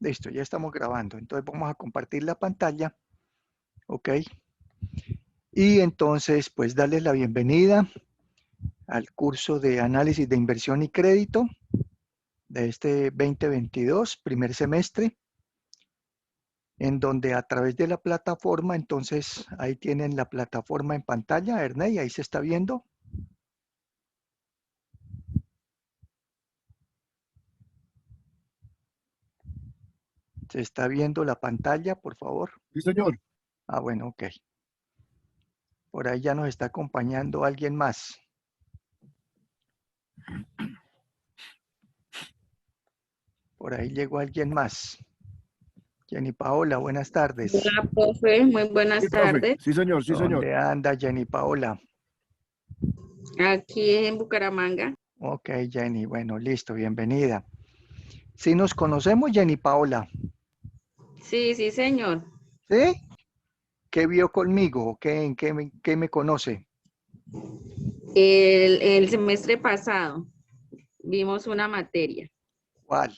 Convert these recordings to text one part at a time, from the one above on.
Listo, ya estamos grabando. Entonces vamos a compartir la pantalla, ¿ok? Y entonces, pues darles la bienvenida al curso de análisis de inversión y crédito de este 2022, primer semestre, en donde a través de la plataforma, entonces ahí tienen la plataforma en pantalla, Ernei, ahí se está viendo. Se está viendo la pantalla, por favor. Sí, señor. Ah, bueno, ok. Por ahí ya nos está acompañando alguien más. Por ahí llegó alguien más. Jenny Paola, buenas tardes. Hola, profe, muy Sí, buenas profe. tardes. Sí, señor. Sí, señor. ¿Dónde anda Jenny Paola? Aquí en Bucaramanga. Ok, Jenny, bueno, listo, bienvenida. Si nos conocemos, Jenny Paola, Sí, sí, señor. ¿sí? ¿Qué vio conmigo? ¿Qué me conoce? El semestre pasado vimos una materia. ¿Cuál?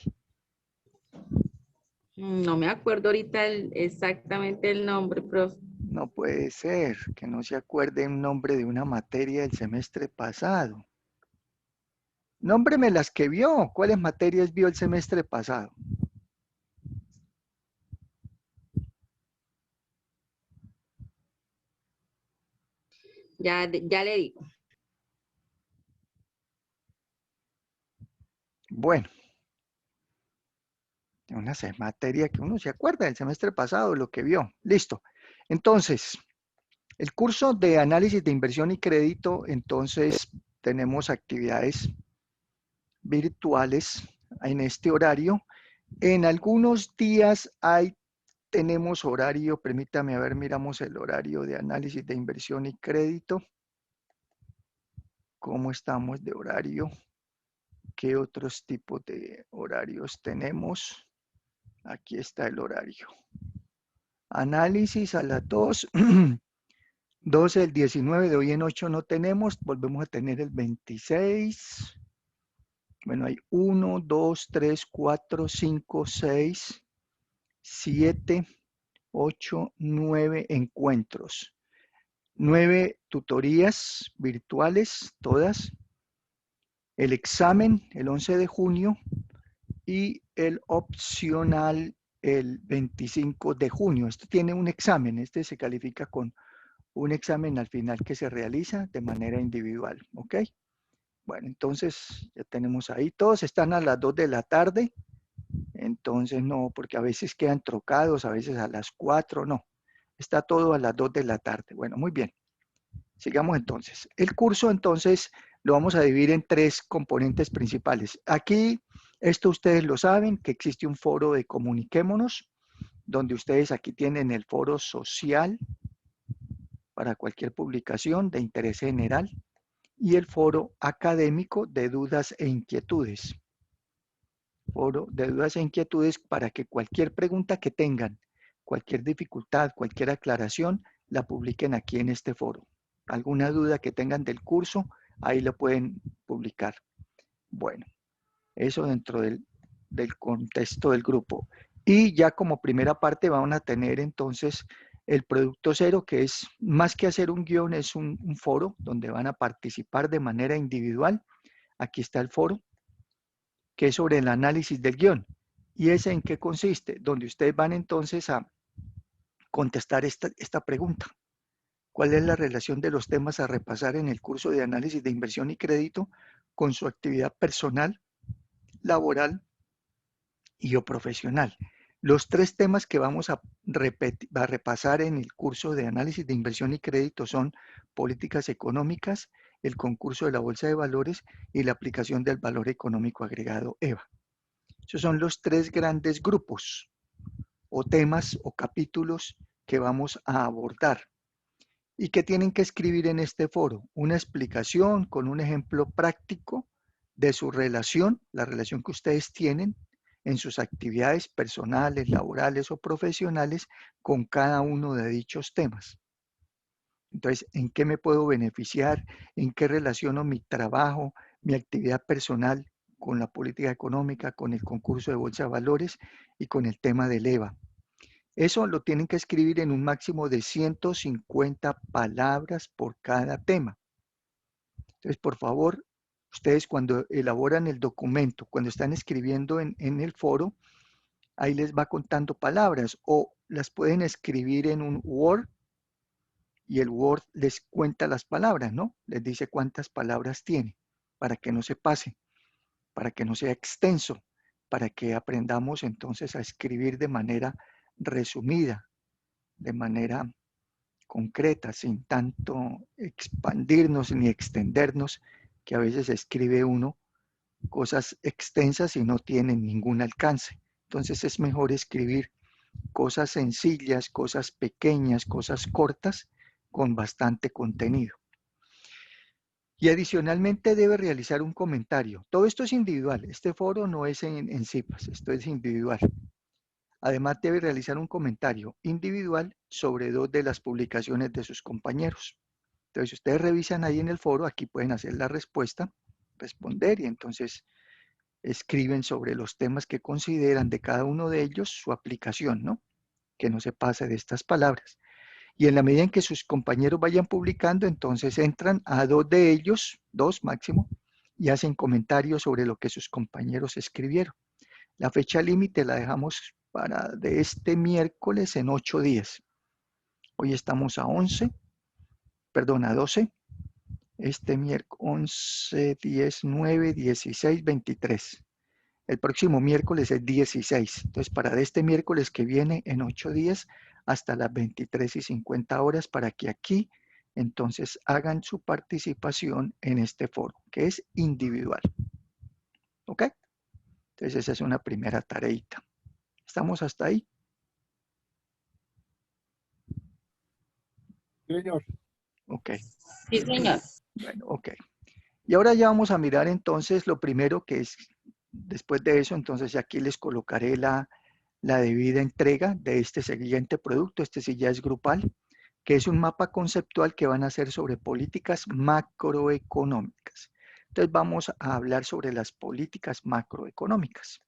No me acuerdo ahorita exactamente el nombre, profe. No puede ser que no se acuerde un nombre de una materia del semestre pasado. Nómbreme las que vio. ¿Cuáles materias vio el semestre pasado? Ya le digo. Bueno, una materia que uno se acuerda del semestre pasado, lo que vio. Listo. Entonces, el curso de análisis de inversión y crédito, entonces tenemos actividades virtuales en este horario. En algunos días tenemos horario, permítame, a ver, miramos el horario de análisis de inversión y crédito. ¿Cómo estamos de horario? ¿Qué otros tipos de horarios tenemos? Aquí está el horario. Análisis a las 2, 12 del 19, de hoy en 8 no tenemos, volvemos a tener el 26. Bueno, hay 1, 2, 3, 4, 5, 6, 7, 8, 9 encuentros. 9 tutorías virtuales, todas. El examen el 11 de junio y el opcional el 25 de junio. Esto tiene un examen, este se califica con un examen al final que se realiza de manera individual, ¿ok? Bueno, entonces ya tenemos ahí, todos están a las 2 de la tarde, entonces no, porque a veces quedan trocados, a veces a las 4, no, está todo a las 2 de la tarde. Bueno, muy bien, sigamos entonces. El curso entonces lo vamos a dividir en 3 componentes principales. Aquí, esto ustedes lo saben, que existe un foro de Comuniquémonos, donde ustedes aquí tienen el foro social para cualquier publicación de interés general y el foro académico de dudas e inquietudes. Foro de dudas e inquietudes para que cualquier pregunta que tengan, cualquier dificultad, cualquier aclaración, la publiquen aquí en este foro. Alguna duda que tengan del curso, ahí lo pueden publicar. Bueno, eso dentro del contexto del grupo. Y ya como primera parte van a tener entonces el producto cero, que es más que hacer un guión, es un foro donde van a participar de manera individual. Aquí está el foro, que es sobre el análisis del guión. ¿Y ese en qué consiste? Donde ustedes van entonces a contestar esta pregunta. ¿Cuál es la relación de los temas a repasar en el curso de análisis de inversión y crédito con su actividad personal, laboral y o profesional? Los 3 temas que vamos a repasar en el curso de análisis de inversión y crédito son políticas económicas, el concurso de la bolsa de valores y la aplicación del valor económico agregado EVA. Esos son los 3 grandes grupos o temas o capítulos que vamos a abordar y que tienen que escribir en este foro una explicación con un ejemplo práctico de su relación, la relación que ustedes tienen en sus actividades personales, laborales o profesionales con cada uno de dichos temas. Entonces, ¿en qué me puedo beneficiar? ¿En qué relaciono mi trabajo, mi actividad personal con la política económica, con el concurso de bolsa de valores y con el tema del EVA. Eso lo tienen que escribir en un máximo de 150 palabras por cada tema. Entonces, por favor, ustedes cuando elaboran el documento, cuando están escribiendo en el foro, ahí les va contando palabras o las pueden escribir en un Word y el Word les cuenta las palabras, ¿no? Les dice cuántas palabras tiene para que no se pase, para que no sea extenso, para que aprendamos entonces a escribir de manera resumida, de manera concreta, sin tanto expandirnos ni extendernos, que a veces escribe uno cosas extensas y no tienen ningún alcance. Entonces es mejor escribir cosas sencillas, cosas pequeñas, cosas cortas, con bastante contenido. Y adicionalmente debe realizar un comentario. Todo esto es individual. Este foro no es en CIPAS, esto es individual. Además debe realizar un comentario individual sobre 2 de las publicaciones de sus compañeros. Entonces, si ustedes revisan ahí en el foro, aquí pueden hacer la respuesta, responder y entonces escriben sobre los temas que consideran de cada uno de ellos su aplicación, ¿no? Que no se pase de estas palabras. Y en la medida en que sus compañeros vayan publicando, entonces entran a 2 de ellos, 2 máximo, y hacen comentarios sobre lo que sus compañeros escribieron. La fecha límite la dejamos para de este miércoles en 8 días. Hoy estamos a 11, perdón, a 12. Este miércoles 11, 10, 9, 16, 23. El próximo miércoles es 16. Entonces, para de este miércoles que viene en 8 días hasta las 23:50 para que aquí entonces hagan su participación en este foro, que es individual. ¿Ok? Entonces, esa es una primera tareita. ¿Estamos hasta ahí? Señor. Ok. Sí, señor. Bueno, ok. Y ahora ya vamos a mirar entonces lo primero que es, después de eso, entonces aquí les colocaré la debida entrega de este siguiente producto, este sí ya es grupal, que es un mapa conceptual que van a hacer sobre políticas macroeconómicas. Entonces vamos a hablar sobre las políticas macroeconómicas.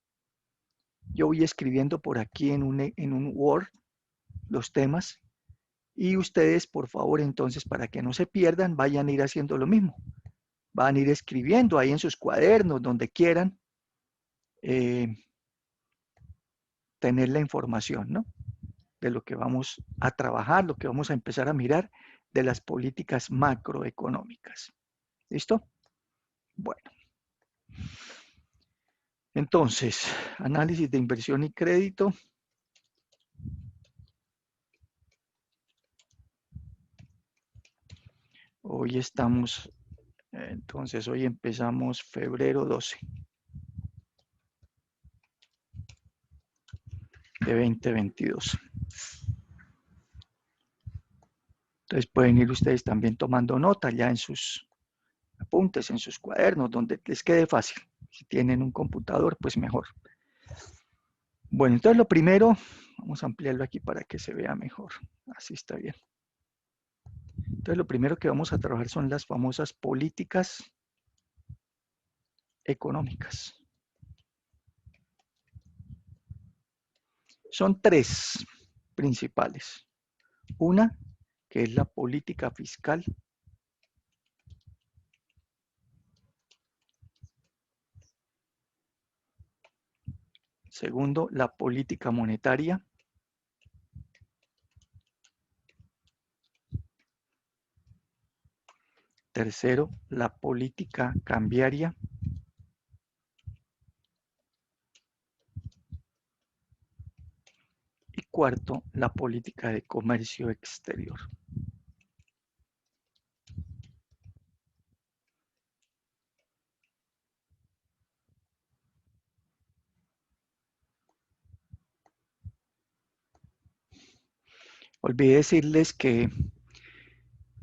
Yo voy escribiendo por aquí en un Word los temas y ustedes, por favor, entonces, para que no se pierdan, vayan a ir haciendo lo mismo. Van a ir escribiendo ahí en sus cuadernos, donde quieran, tener la información, ¿no? De lo que vamos a trabajar, lo que vamos a empezar a mirar de las políticas macroeconómicas. ¿Listo? Bueno. Entonces, análisis de inversión y crédito. Hoy estamos, entonces hoy empezamos febrero 12 de 2022. Entonces pueden ir ustedes también tomando nota ya en sus apuntes, en sus cuadernos, donde les quede fácil. Si tienen un computador, pues mejor. Bueno, entonces lo primero, vamos a ampliarlo aquí para que se vea mejor. Así está bien. Entonces lo primero que vamos a trabajar son las famosas políticas económicas. Son 3 principales. Una, que es la política fiscal. Segundo, la política monetaria. Tercero, la política cambiaria. Y cuarto, la política de comercio exterior. Olvidé decirles que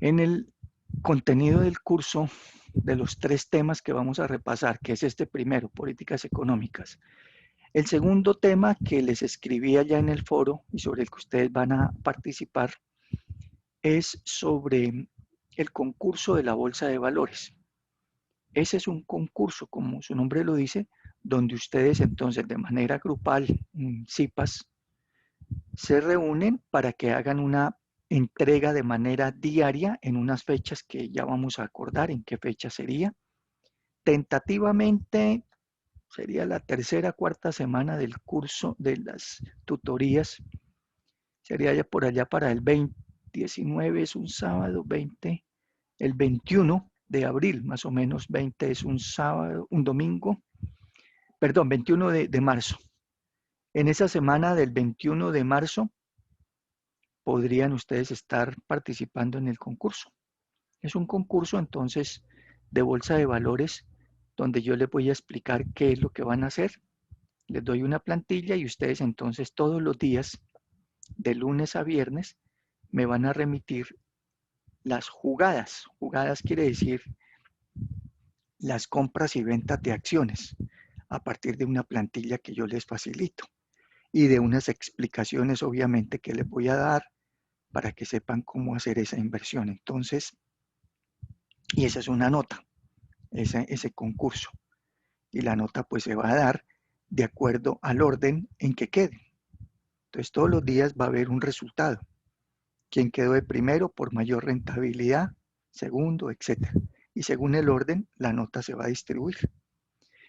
en el contenido del curso de los 3 temas que vamos a repasar, que es este primero, políticas económicas. El segundo tema que les escribí allá en el foro y sobre el que ustedes van a participar es sobre el concurso de la bolsa de valores. Ese es un concurso, como su nombre lo dice, donde ustedes entonces de manera grupal, CIPAS, se reúnen para que hagan una entrega de manera diaria en unas fechas que ya vamos a acordar en qué fecha sería. Tentativamente sería la tercera, cuarta semana del curso de las tutorías. Sería ya por allá para el 19 es un sábado, 20, el 21 de abril, más o menos, 20 es un sábado, un domingo, perdón, 21 de marzo. En esa semana del 21 de marzo podrían ustedes estar participando en el concurso. Es un concurso entonces de bolsa de valores donde yo les voy a explicar qué es lo que van a hacer. Les doy una plantilla y ustedes entonces todos los días, de lunes a viernes, me van a remitir las jugadas. Jugadas quiere decir las compras y ventas de acciones a partir de una plantilla que yo les facilito y de unas explicaciones obviamente que les voy a dar para que sepan cómo hacer esa inversión. Entonces, y esa es una nota, ese concurso. Y la nota pues se va a dar de acuerdo al orden en que quede. Entonces todos los días va a haber un resultado. Quién quedó de primero por mayor rentabilidad, segundo, etcétera. Y según el orden, la nota se va a distribuir.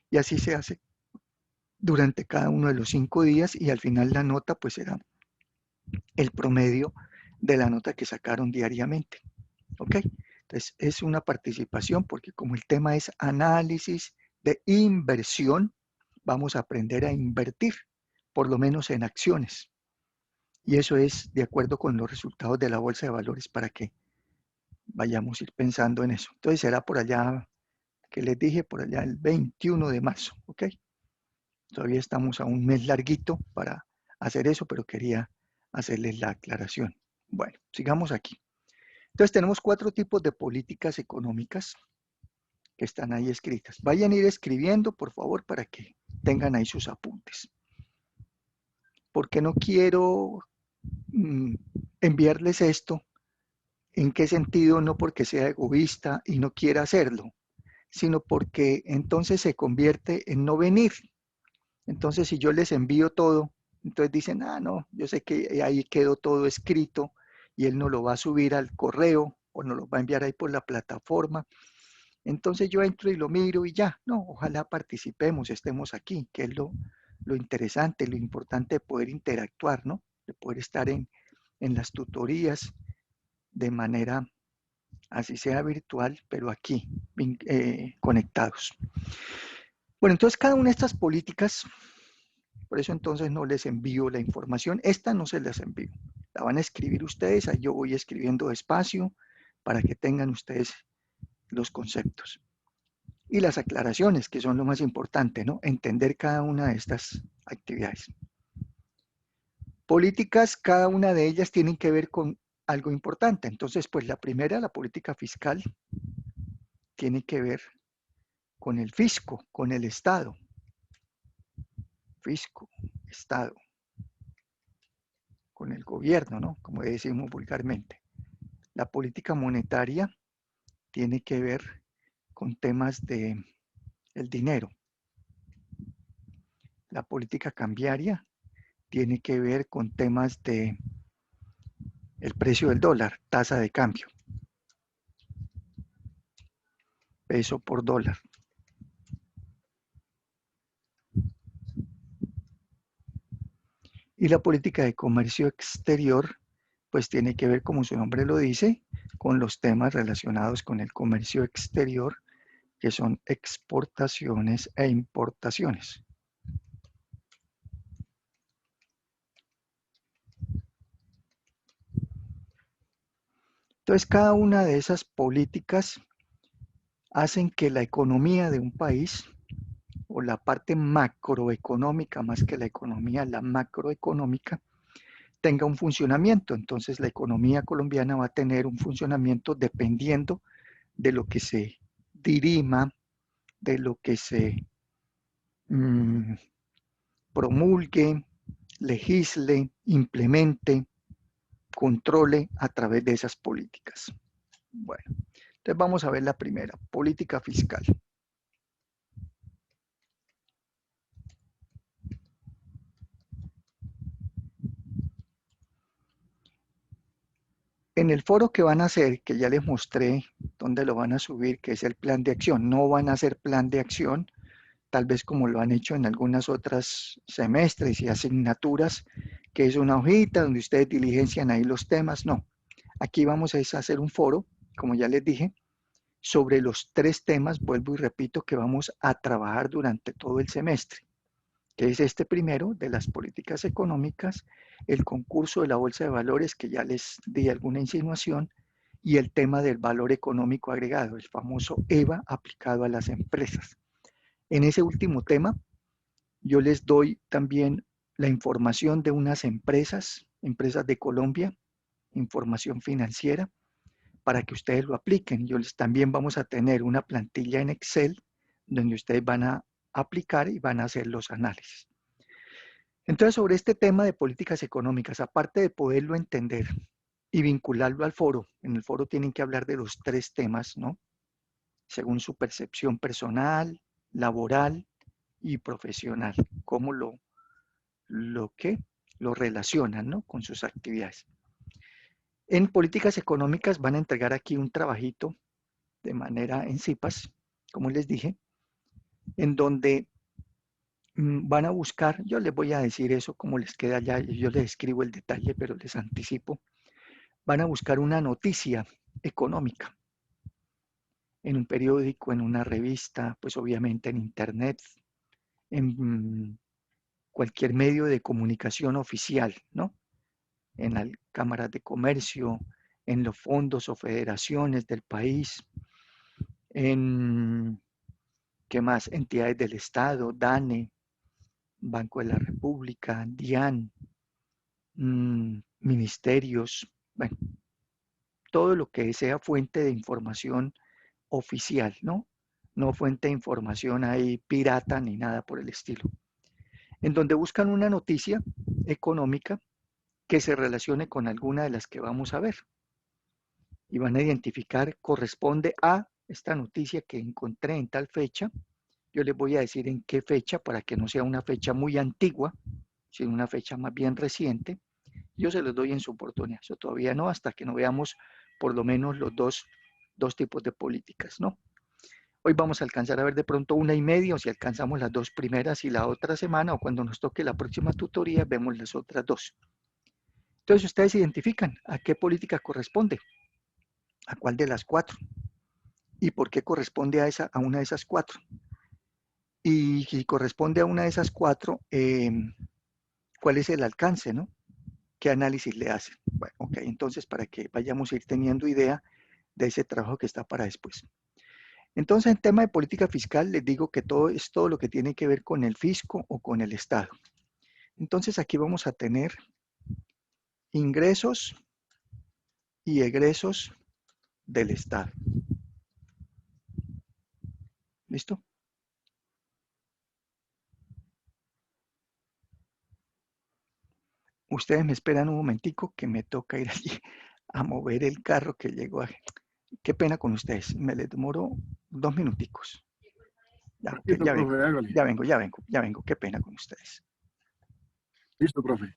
Y así se hace durante cada uno de los 5 días y al final la nota pues será el promedio de la nota que sacaron diariamente. ¿Ok? Entonces es una participación porque como el tema es análisis de inversión, vamos a aprender a invertir, por lo menos en acciones. Y eso es de acuerdo con los resultados de la bolsa de valores para que vayamos a ir pensando en eso. Entonces será por allá, que les dije, por allá el 21 de marzo, ¿ok? Todavía estamos a un mes larguito para hacer eso, pero quería hacerles la aclaración. Bueno, sigamos aquí. Entonces tenemos 4 tipos de políticas económicas que están ahí escritas. Vayan a ir escribiendo, por favor, para que tengan ahí sus apuntes. Porque no quiero enviarles esto. ¿En qué sentido? No porque sea egoísta y no quiera hacerlo, sino porque entonces se convierte en no venir. Entonces, si yo les envío todo, entonces dicen, ah, no, yo sé que ahí quedó todo escrito y él no lo va a subir al correo o no lo va a enviar ahí por la plataforma. Entonces yo entro y lo miro y ya, no, ojalá participemos, estemos aquí, que es lo interesante, lo importante de poder interactuar, ¿no? De poder estar en las tutorías de manera, así sea virtual, pero aquí, conectados. Bueno, entonces cada una de estas políticas, por eso entonces no les envío la información, esta no se las envío, la van a escribir ustedes, ahí yo voy escribiendo despacio para que tengan ustedes los conceptos. Y las aclaraciones, que son lo más importante, ¿no? Entender cada una de estas actividades. Políticas, cada una de ellas tienen que ver con algo importante. Entonces, pues la primera, la política fiscal, tiene que ver con el fisco, con el Estado. Fisco, Estado, con el gobierno, ¿no? Como decimos vulgarmente. La política monetaria tiene que ver con temas de el dinero. La política cambiaria tiene que ver con temas de el precio del dólar, tasa de cambio, peso por dólar. Y la política de comercio exterior, pues tiene que ver, como su nombre lo dice, con los temas relacionados con el comercio exterior, que son exportaciones e importaciones. Entonces, cada una de esas políticas hacen que la economía de un país o la parte macroeconómica, más que la economía, la macroeconómica, tenga un funcionamiento. Entonces la economía colombiana va a tener un funcionamiento dependiendo de lo que se dirima, de lo que se promulgue, legisle, implemente, controle a través de esas políticas. Bueno, entonces vamos a ver la primera, política fiscal. En el foro que van a hacer, que ya les mostré dónde lo van a subir, que es el plan de acción, no van a hacer plan de acción, tal vez como lo han hecho en algunas otras semestres y asignaturas, que es una hojita donde ustedes diligencian ahí los temas. No, aquí vamos a hacer un foro, como ya les dije, sobre los 3 temas, vuelvo y repito, que vamos a trabajar durante todo el semestre, que es este primero de las políticas económicas, el concurso de la bolsa de valores, que ya les di alguna insinuación, y el tema del valor económico agregado, el famoso EVA aplicado a las empresas. En ese último tema, yo les doy también la información de unas empresas, empresas de Colombia, información financiera, para que ustedes lo apliquen. También vamos a tener una plantilla en Excel donde ustedes van a aplicar y van a hacer los análisis. Entonces, sobre este tema de políticas económicas, aparte de poderlo entender y vincularlo al foro, en el foro tienen que hablar de los 3 temas, ¿no? Según su percepción personal, laboral y profesional, cómo que lo relacionan, ¿no? Con sus actividades. En políticas económicas van a entregar aquí un trabajito de manera en CIPAS, como les dije, en donde van a buscar, yo les voy a decir eso como les queda ya, yo les escribo el detalle, pero les anticipo, van a buscar una noticia económica en un periódico, en una revista, pues obviamente en internet, en cualquier medio de comunicación oficial, ¿no? En las cámaras de comercio, en los fondos o federaciones del país, en, ¿qué más? Entidades del Estado, DANE, Banco de la República, DIAN, ministerios, bueno, todo lo que sea fuente de información oficial, ¿no? No fuente de información ahí pirata ni nada por el estilo. En donde buscan una noticia económica que se relacione con alguna de las que vamos a ver. Y van a identificar, corresponde a esta noticia que encontré en tal fecha. Yo les voy a decir en qué fecha para que no sea una fecha muy antigua, sino una fecha más bien reciente. Yo se los doy en su oportunidad. Eso todavía no, hasta que no veamos por lo menos los dos tipos de políticas, ¿no? Hoy vamos a alcanzar a ver de pronto 1:30, o si alcanzamos las 2 primeras y la otra semana, o cuando nos toque la próxima tutoría, vemos las otras 2. Entonces ustedes identifican a qué política corresponde, a cuál de las 4, y por qué corresponde a una de esas 4. Y si corresponde a una de esas 4, ¿cuál es el alcance, no? ¿Qué análisis le hacen? Bueno, ok, entonces para que vayamos a ir teniendo idea de ese trabajo que está para después. Entonces, en tema de política fiscal, les digo que todo es todo lo que tiene que ver con el fisco o con el Estado. Entonces, aquí vamos a tener ingresos y egresos del Estado. ¿Listo? Ustedes me esperan un momentico que me toca ir allí a mover el carro que llegó. Qué pena con ustedes. Me les demoro 2 minuticos. Ya, ok, Tranquilo, profe, hágale. ya vengo. Qué pena con ustedes. Listo, profe.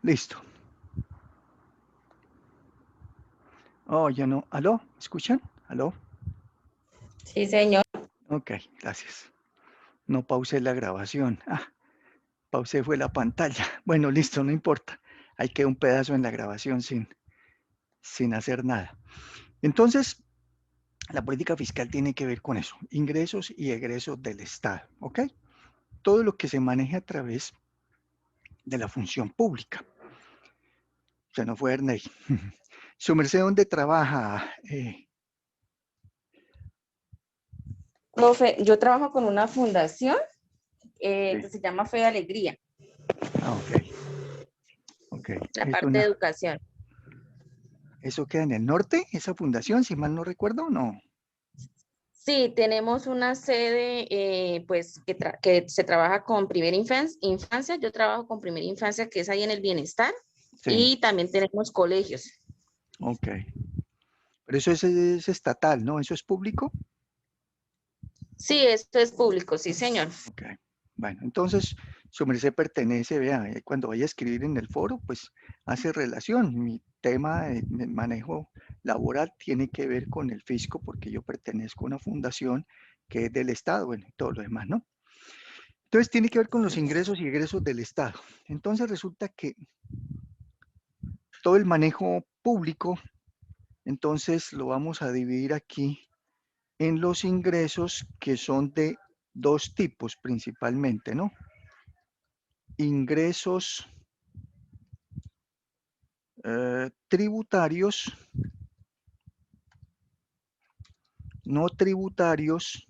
Listo. Oh, ya no. ¿Aló? ¿Me escuchan? ¿Aló? Sí, señor. Ok, gracias. No pausé la grabación. Ah, pausé fue la pantalla. Bueno, listo, no importa. Ahí queda un pedazo en la grabación sin hacer nada. Entonces, la política fiscal tiene que ver con eso, ingresos y egresos del Estado, ¿ok? Todo lo que se maneja a través de la función pública. Se nos fue Ernei. Su merced, ¿dónde trabaja? Profe, yo trabajo con una fundación Sí. que se llama Fe y Alegría, Ok. Ok. la parte de educación. ¿Eso queda en el norte, esa fundación, si mal no recuerdo, no? Sí, tenemos una sede pues que se trabaja con primera infancia. Yo trabajo con primera infancia, que es ahí en el bienestar, Sí. y también tenemos colegios. Ok. Pero eso es estatal, ¿no? ¿Eso es público? Sí, esto es público, sí, señor. Ok. Bueno, entonces, su merced pertenece, vea, cuando vaya a escribir en el foro, pues hace relación. Mi tema de manejo laboral tiene que ver con el fisco porque yo pertenezco a una fundación que es del Estado, bueno, y todo lo demás, ¿no? Entonces tiene que ver con los ingresos y egresos del Estado. Entonces resulta que todo el manejo público, entonces lo vamos a dividir aquí en los ingresos que son de dos tipos principalmente, ¿no? Ingresos tributarios, no tributarios,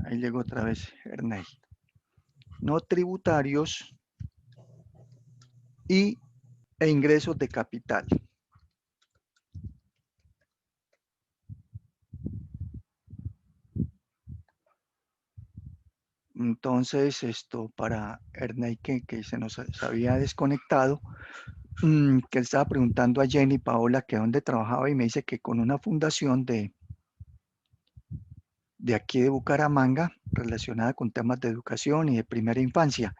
ahí llegó otra vez Ernei, no tributarios e ingresos de capital. Entonces, esto para Ernei que se nos había desconectado, que él estaba preguntando a Jenny Paola que dónde trabajaba y me dice que con una fundación de aquí de Bucaramanga relacionada con temas de educación y de primera infancia,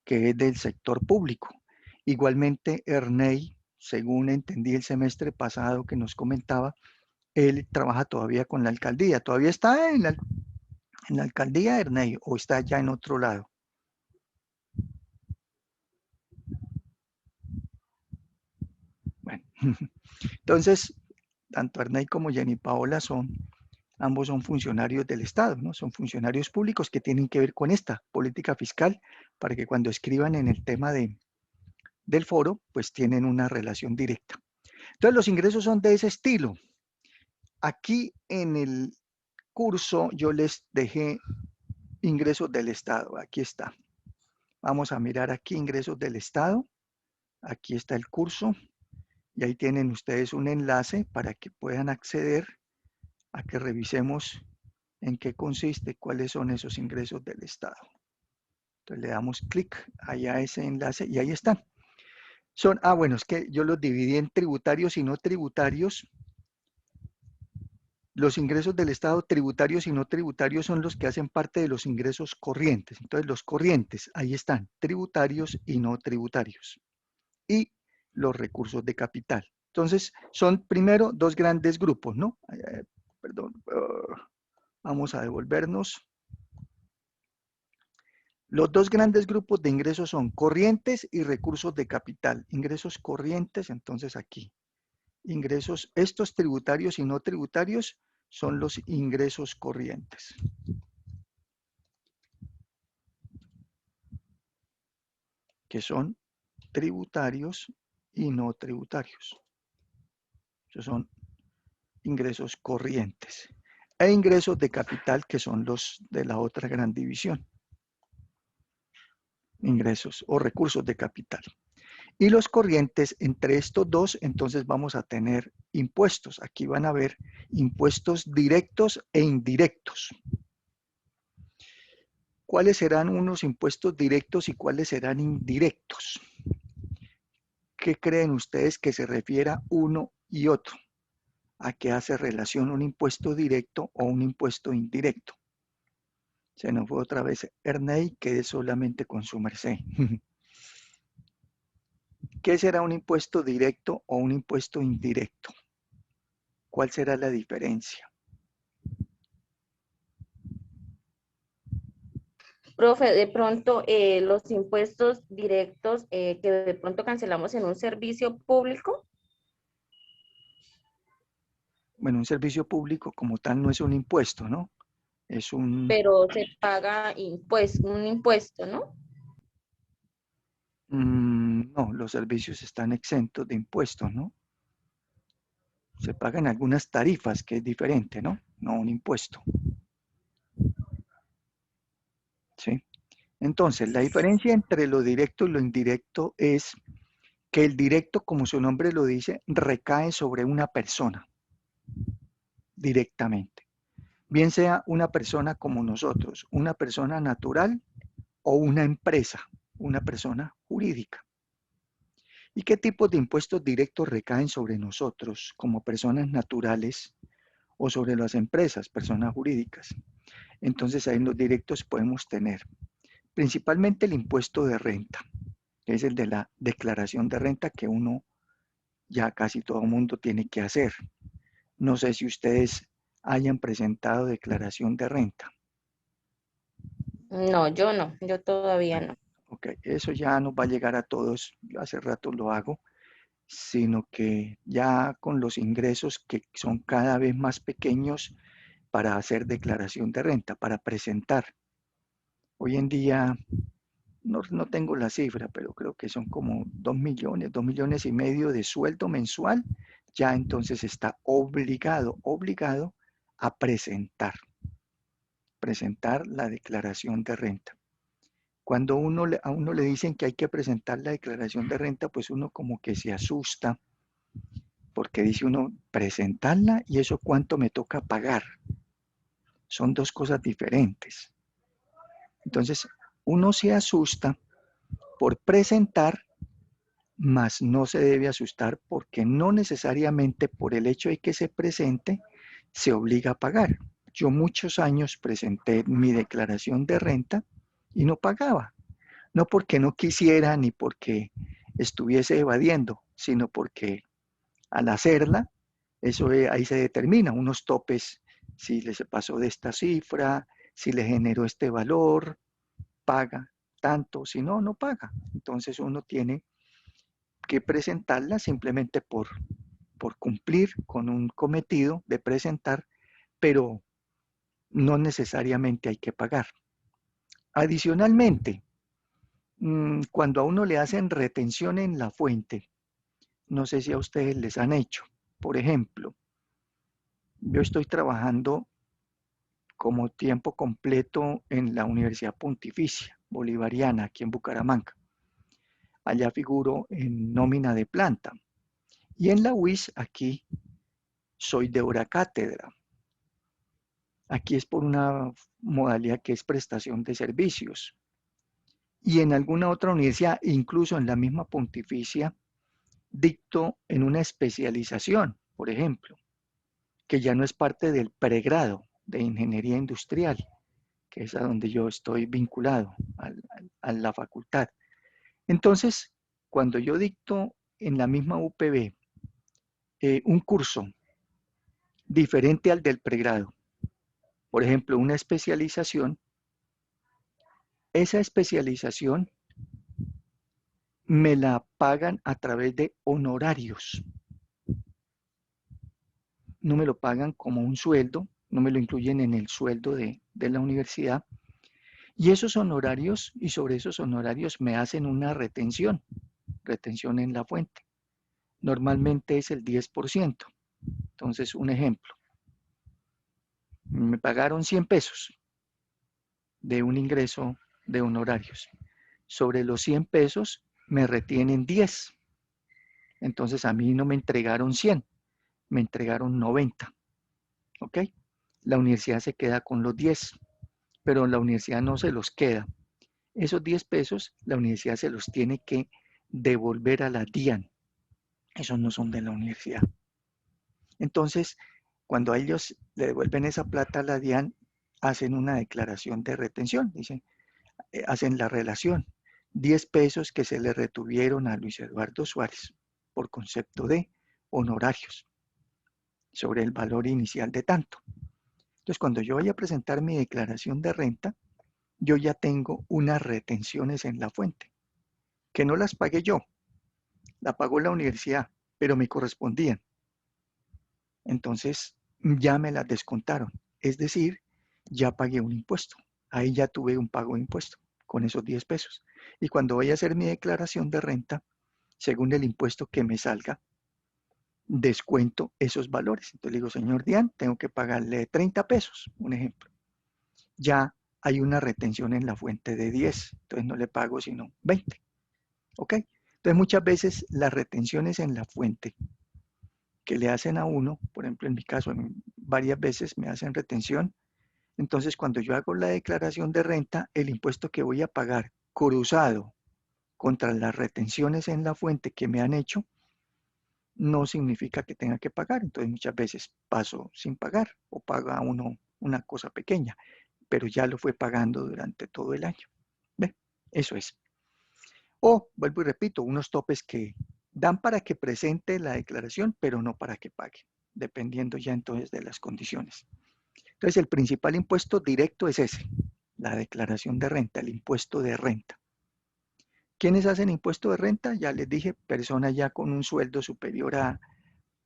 que es del sector público. Igualmente, Ernei, según entendí el semestre pasado que nos comentaba, él trabaja todavía con la alcaldía. ¿Todavía está en la alcaldía, Ernei, o está ya en otro lado? Bueno, entonces, tanto Ernei como Jenny Paola ambos son funcionarios del Estado, ¿no? Son funcionarios públicos que tienen que ver con esta política fiscal para que cuando escriban en el tema del foro, pues tienen una relación directa. Entonces, los ingresos son de ese estilo. Aquí en el curso yo les dejé ingresos del Estado. Aquí está. Vamos a mirar aquí ingresos del Estado. Aquí está el curso. Y ahí tienen ustedes un enlace para que puedan acceder a que revisemos en qué consiste, cuáles son esos ingresos del Estado. Entonces le damos clic allá a ese enlace y ahí están. Bueno, es que yo los dividí en tributarios y no tributarios. Los ingresos del Estado tributarios y no tributarios son los que hacen parte de los ingresos corrientes. Entonces, los corrientes, ahí están, tributarios y no tributarios. Y los recursos de capital. Entonces, son primero dos grandes grupos, ¿no? Perdón, vamos a devolvernos. Los dos grandes grupos de ingresos son corrientes y recursos de capital. Ingresos corrientes, entonces aquí. Ingresos, estos tributarios y no tributarios son los ingresos corrientes. Que son tributarios y no tributarios. Esos son ingresos corrientes. E ingresos de capital, que son los de la otra gran división. Ingresos o recursos de capital. Y los corrientes, entre estos dos, entonces vamos a tener impuestos. Aquí van a ver impuestos directos e indirectos. ¿Cuáles serán unos impuestos directos y cuáles serán indirectos? ¿Qué creen ustedes que se refiera uno y otro? ¿A qué hace relación un impuesto directo o un impuesto indirecto? Se nos fue otra vez Ernei, quedé solamente con su merced. ¿Qué será un impuesto directo o un impuesto indirecto? ¿Cuál será la diferencia? Profe, de pronto los impuestos directos que de pronto cancelamos en un servicio público. Bueno, un servicio público como tal no es un impuesto, ¿no? Es un... Pero se paga un impuesto, ¿no? no, los servicios están exentos de impuestos, ¿no? Se pagan algunas tarifas, que es diferente, ¿no? No un impuesto. ¿Sí? Entonces, la diferencia entre lo directo y lo indirecto es que el directo, como su nombre lo dice, recae sobre una persona directamente. Bien sea una persona como nosotros, una persona natural o una empresa, una persona jurídica. ¿Y qué tipos de impuestos directos recaen sobre nosotros como personas naturales o sobre las empresas, personas jurídicas? Entonces ahí en los directos podemos tener principalmente el impuesto de renta, que es el de la declaración de renta que uno ya casi todo el mundo tiene que hacer. No sé si ustedes hayan presentado declaración de renta. No, yo no, yo todavía no. Ok, eso ya nos va a llegar a todos, yo hace rato lo hago, sino que ya con los ingresos que son cada vez más pequeños para hacer declaración de renta, para presentar. Hoy en día no tengo la cifra, pero creo que son como 2 millones y medio de sueldo mensual, ya entonces está obligado a presentar la declaración de renta. Cuando a uno le dicen que hay que presentar la declaración de renta, pues uno como que se asusta, porque dice uno, presentarla y eso cuánto me toca pagar. Son dos cosas diferentes. Entonces, uno se asusta por presentar, mas no se debe asustar porque no necesariamente por el hecho de que se presente se obliga a pagar. Yo muchos años presenté mi declaración de renta y no pagaba. No porque no quisiera ni porque estuviese evadiendo, sino porque al hacerla, eso ahí se determina unos topes, si se pasó de esta cifra, si le generó este valor, paga tanto, si no, no paga. Entonces uno tiene que presentarla simplemente por cumplir con un cometido de presentar, pero no necesariamente hay que pagar. Adicionalmente, cuando a uno le hacen retención en la fuente, no sé si a ustedes les han hecho. Por ejemplo, yo estoy trabajando como tiempo completo en la Universidad Pontificia Bolivariana, aquí en Bucaramanga. Allá figuro en nómina de planta. Y en la UIS, aquí soy de hora cátedra. Aquí es por una modalidad que es prestación de servicios. Y en alguna otra universidad, incluso en la misma Pontificia, dicto en una especialización, por ejemplo, que ya no es parte del pregrado de ingeniería industrial, que es a donde yo estoy vinculado a la facultad. Entonces, cuando yo dicto en la misma UPB un curso diferente al del pregrado, por ejemplo, una especialización, esa especialización me la pagan a través de honorarios. No me lo pagan como un sueldo, no me lo incluyen en el sueldo de la universidad. Y esos honorarios, y sobre esos honorarios me hacen una retención en la fuente. Normalmente es el 10%. Entonces, un ejemplo. Me pagaron 100 pesos de un ingreso de honorarios. Sobre los 100 pesos me retienen 10. Entonces, a mí no me entregaron 100, me entregaron 90. ¿Ok? La universidad se queda con los 10, pero la universidad no se los queda. Esos 10 pesos la universidad se los tiene que devolver a la DIAN. Esos no son de la universidad. Entonces, cuando a ellos le devuelven esa plata a la DIAN, hacen una declaración de retención, dicen, hacen la relación, 10 pesos que se le retuvieron a Luis Eduardo Suárez por concepto de honorarios sobre el valor inicial de tanto. Entonces, cuando yo vaya a presentar mi declaración de renta, yo ya tengo unas retenciones en la fuente, que no las pagué yo, la pagó la universidad, pero me correspondían. Entonces, ya me las descontaron. Es decir, ya pagué un impuesto. Ahí ya tuve un pago de impuesto con esos 10 pesos. Y cuando vaya a hacer mi declaración de renta, según el impuesto que me salga, descuento esos valores. Entonces le digo, señor Dian, tengo que pagarle 30 pesos, un ejemplo. Ya hay una retención en la fuente de 10, entonces no le pago sino 20. ¿Ok? Entonces muchas veces las retenciones en la fuente que le hacen a uno, por ejemplo en mi caso, varias veces me hacen retención, entonces cuando yo hago la declaración de renta, el impuesto que voy a pagar cruzado contra las retenciones en la fuente que me han hecho, no significa que tenga que pagar. Entonces muchas veces paso sin pagar o paga uno una cosa pequeña, pero ya lo fue pagando durante todo el año. ¿Ve? Eso es. O, vuelvo y repito, unos topes que dan para que presente la declaración, pero no para que pague, dependiendo ya entonces de las condiciones. Entonces el principal impuesto directo es ese, la declaración de renta, el impuesto de renta. ¿Quiénes hacen impuesto de renta? Ya les dije, personas ya con un sueldo superior a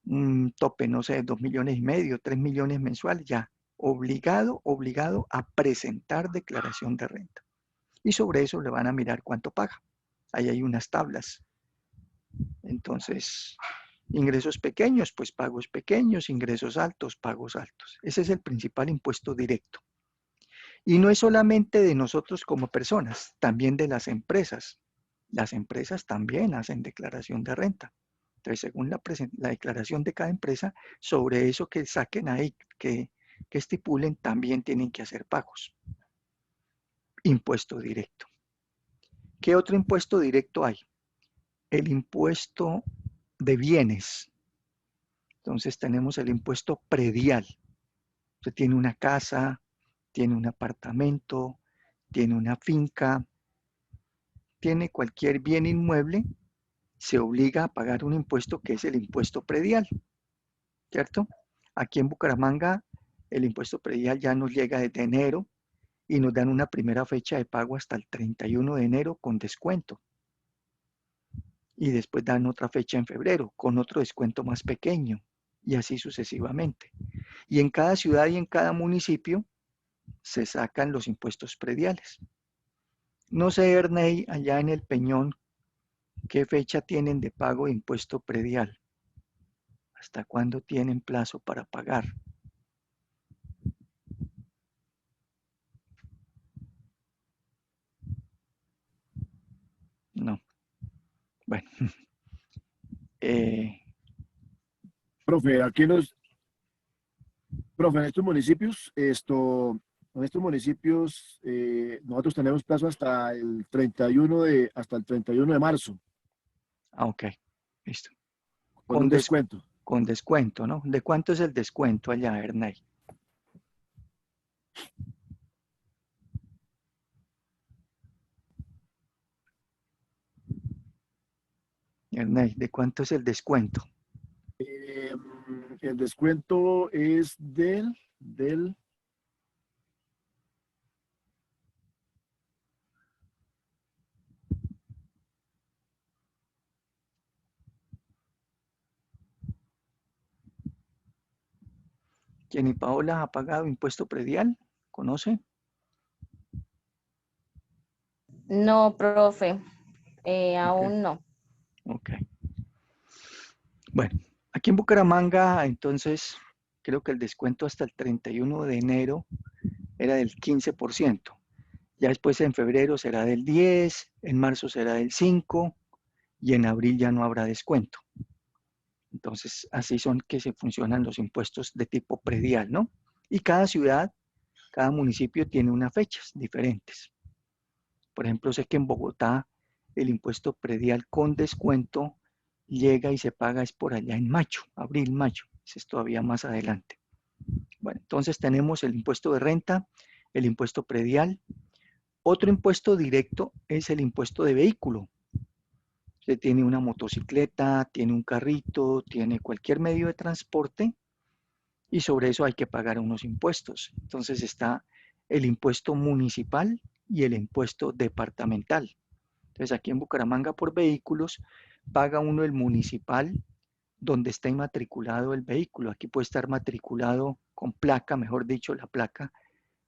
un tope, no sé, 2,5 millones, 3 millones mensuales, ya obligado a presentar declaración de renta. Y sobre eso le van a mirar cuánto paga. Ahí hay unas tablas. Entonces, ingresos pequeños, pues pagos pequeños, ingresos altos, pagos altos. Ese es el principal impuesto directo. Y no es solamente de nosotros como personas, también de las empresas. Las empresas también hacen declaración de renta. Entonces, según la declaración de cada empresa, sobre eso que saquen ahí, que estipulen, también tienen que hacer pagos. Impuesto directo. ¿Qué otro impuesto directo hay? El impuesto de bienes. Entonces tenemos el impuesto predial. Usted tiene una casa, tiene un apartamento, tiene una finca, tiene cualquier bien inmueble, se obliga a pagar un impuesto que es el impuesto predial, ¿cierto? Aquí en Bucaramanga el impuesto predial ya nos llega desde enero y nos dan una primera fecha de pago hasta el 31 de enero con descuento. Y después dan otra fecha en febrero con otro descuento más pequeño y así sucesivamente. Y en cada ciudad y en cada municipio se sacan los impuestos prediales. No sé, Ernei, allá en el Peñón, ¿qué fecha tienen de pago de impuesto predial? ¿Hasta cuándo tienen plazo para pagar? No. Bueno. Profe, profe, en estos municipios, nosotros tenemos plazo hasta el 31 de marzo, Ok, listo. con un descuento. Con descuento, ¿no? ¿De cuánto es el descuento allá, Ernei? Ernei, ¿de cuánto es el descuento? El descuento es del ¿Quién Paola ha pagado impuesto predial? ¿Conoce? No, profe, Ok, aún no. ok. Bueno, aquí en Bucaramanga, entonces, creo que el descuento hasta el 31 de enero era del 15%. Ya después en febrero será del 10%, en marzo será del 5% y en abril ya no habrá descuento. Entonces, así son que se funcionan los impuestos de tipo predial, ¿no? Y cada ciudad, cada municipio tiene unas fechas diferentes. Por ejemplo, sé que en Bogotá el impuesto predial con descuento llega y se paga es por allá en mayo, abril, mayo. Ese es todavía más adelante. Bueno, entonces tenemos el impuesto de renta, el impuesto predial. Otro impuesto directo es el impuesto de vehículo. Usted tiene una motocicleta, tiene un carrito, tiene cualquier medio de transporte y sobre eso hay que pagar unos impuestos. Entonces está el impuesto municipal y el impuesto departamental. Entonces aquí en Bucaramanga por vehículos paga uno el municipal donde está inmatriculado el vehículo. Aquí puede estar matriculado con placa, mejor dicho, la placa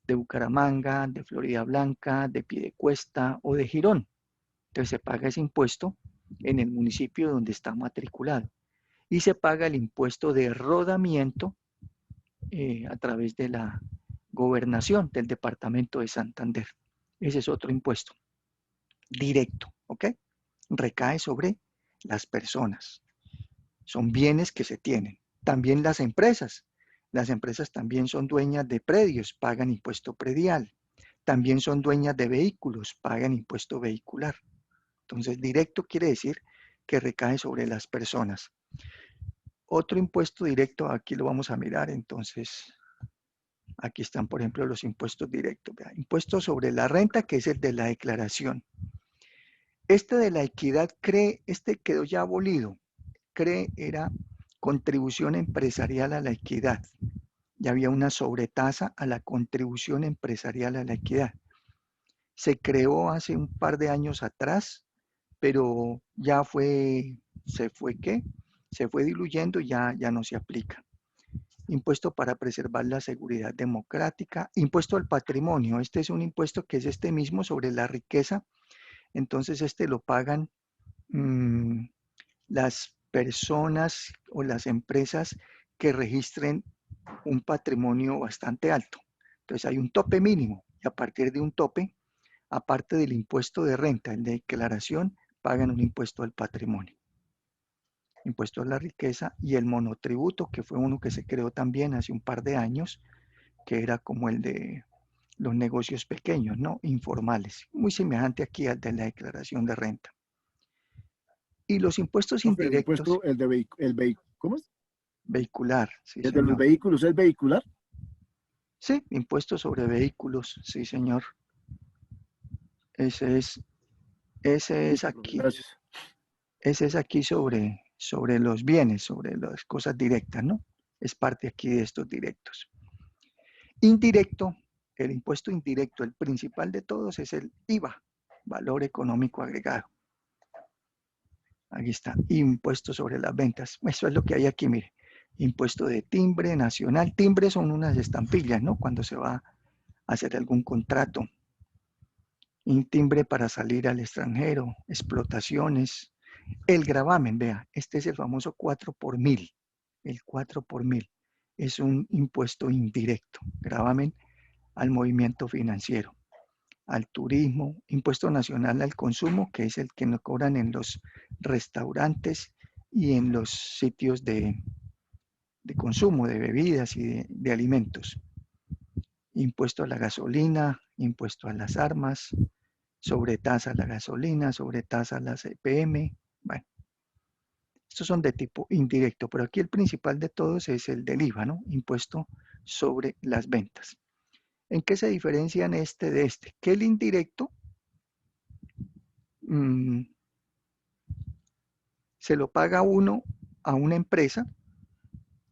de Bucaramanga, de Florida Blanca, de Piedecuesta o de Girón. Entonces se paga ese impuesto en el municipio donde está matriculado. Y se paga el impuesto de rodamiento a través de la gobernación del departamento de Santander. Ese es otro impuesto directo, ¿ok? Recae sobre las personas. Son bienes que se tienen. También las empresas. Las empresas también son dueñas de predios, pagan impuesto predial. También son dueñas de vehículos, pagan impuesto vehicular. Entonces, directo quiere decir que recae sobre las personas. Otro impuesto directo, aquí lo vamos a mirar, entonces, aquí están, por ejemplo, los impuestos directos. Vea, impuesto sobre la renta, que es el de la declaración. Este de la equidad, este quedó ya abolido. Era contribución empresarial a la equidad. Ya había una sobretasa a la contribución empresarial a la equidad. Se creó hace un par de años atrás, pero ya se fue diluyendo y ya no se aplica. Impuesto para preservar la seguridad democrática, impuesto al patrimonio. Este es un impuesto que es este mismo sobre la riqueza. Entonces este lo pagan las personas o las empresas que registren un patrimonio bastante alto. Entonces hay un tope mínimo y a partir de un tope, aparte del impuesto de renta, el de declaración, pagan un impuesto al patrimonio, impuesto a la riqueza y el monotributo, que fue uno que se creó también hace un par de años, que era como el de los negocios pequeños, ¿no? Informales, muy semejante aquí al de la declaración de renta. Y los impuestos Profe, el indirectos, impuesto, el de vehículo, ¿cómo es? vehicular, sí ¿El de los señor. vehículos es vehicular? Sí, impuesto sobre vehículos, sí señor. Ese es, ese es Listo, profe, aquí, gracias. ese es aquí sobre los bienes, sobre las cosas directas, ¿no? Es parte aquí de estos directos. Indirecto, el impuesto indirecto, el principal de todos es el IVA, valor económico agregado. Aquí está, impuesto sobre las ventas. Eso es lo que hay aquí, mire. Impuesto de timbre nacional. Timbre son unas estampillas, ¿no? Cuando se va a hacer algún contrato. Un timbre para salir al extranjero, explotaciones. El gravamen, vea, este es el famoso 4 por 1000. El 4 por 1000 es un impuesto indirecto. Gravamen al movimiento financiero, al turismo, impuesto nacional al consumo, que es el que nos cobran en los restaurantes y en los sitios de consumo de bebidas y de alimentos. Impuesto a la gasolina, impuesto a las armas, sobretasa a la gasolina, sobretasa a las EPM. Bueno, estos son de tipo indirecto, pero aquí el principal de todos es el del IVA, ¿no? Impuesto sobre las ventas. ¿En qué se diferencian este de este? Que el indirecto se lo paga uno a una empresa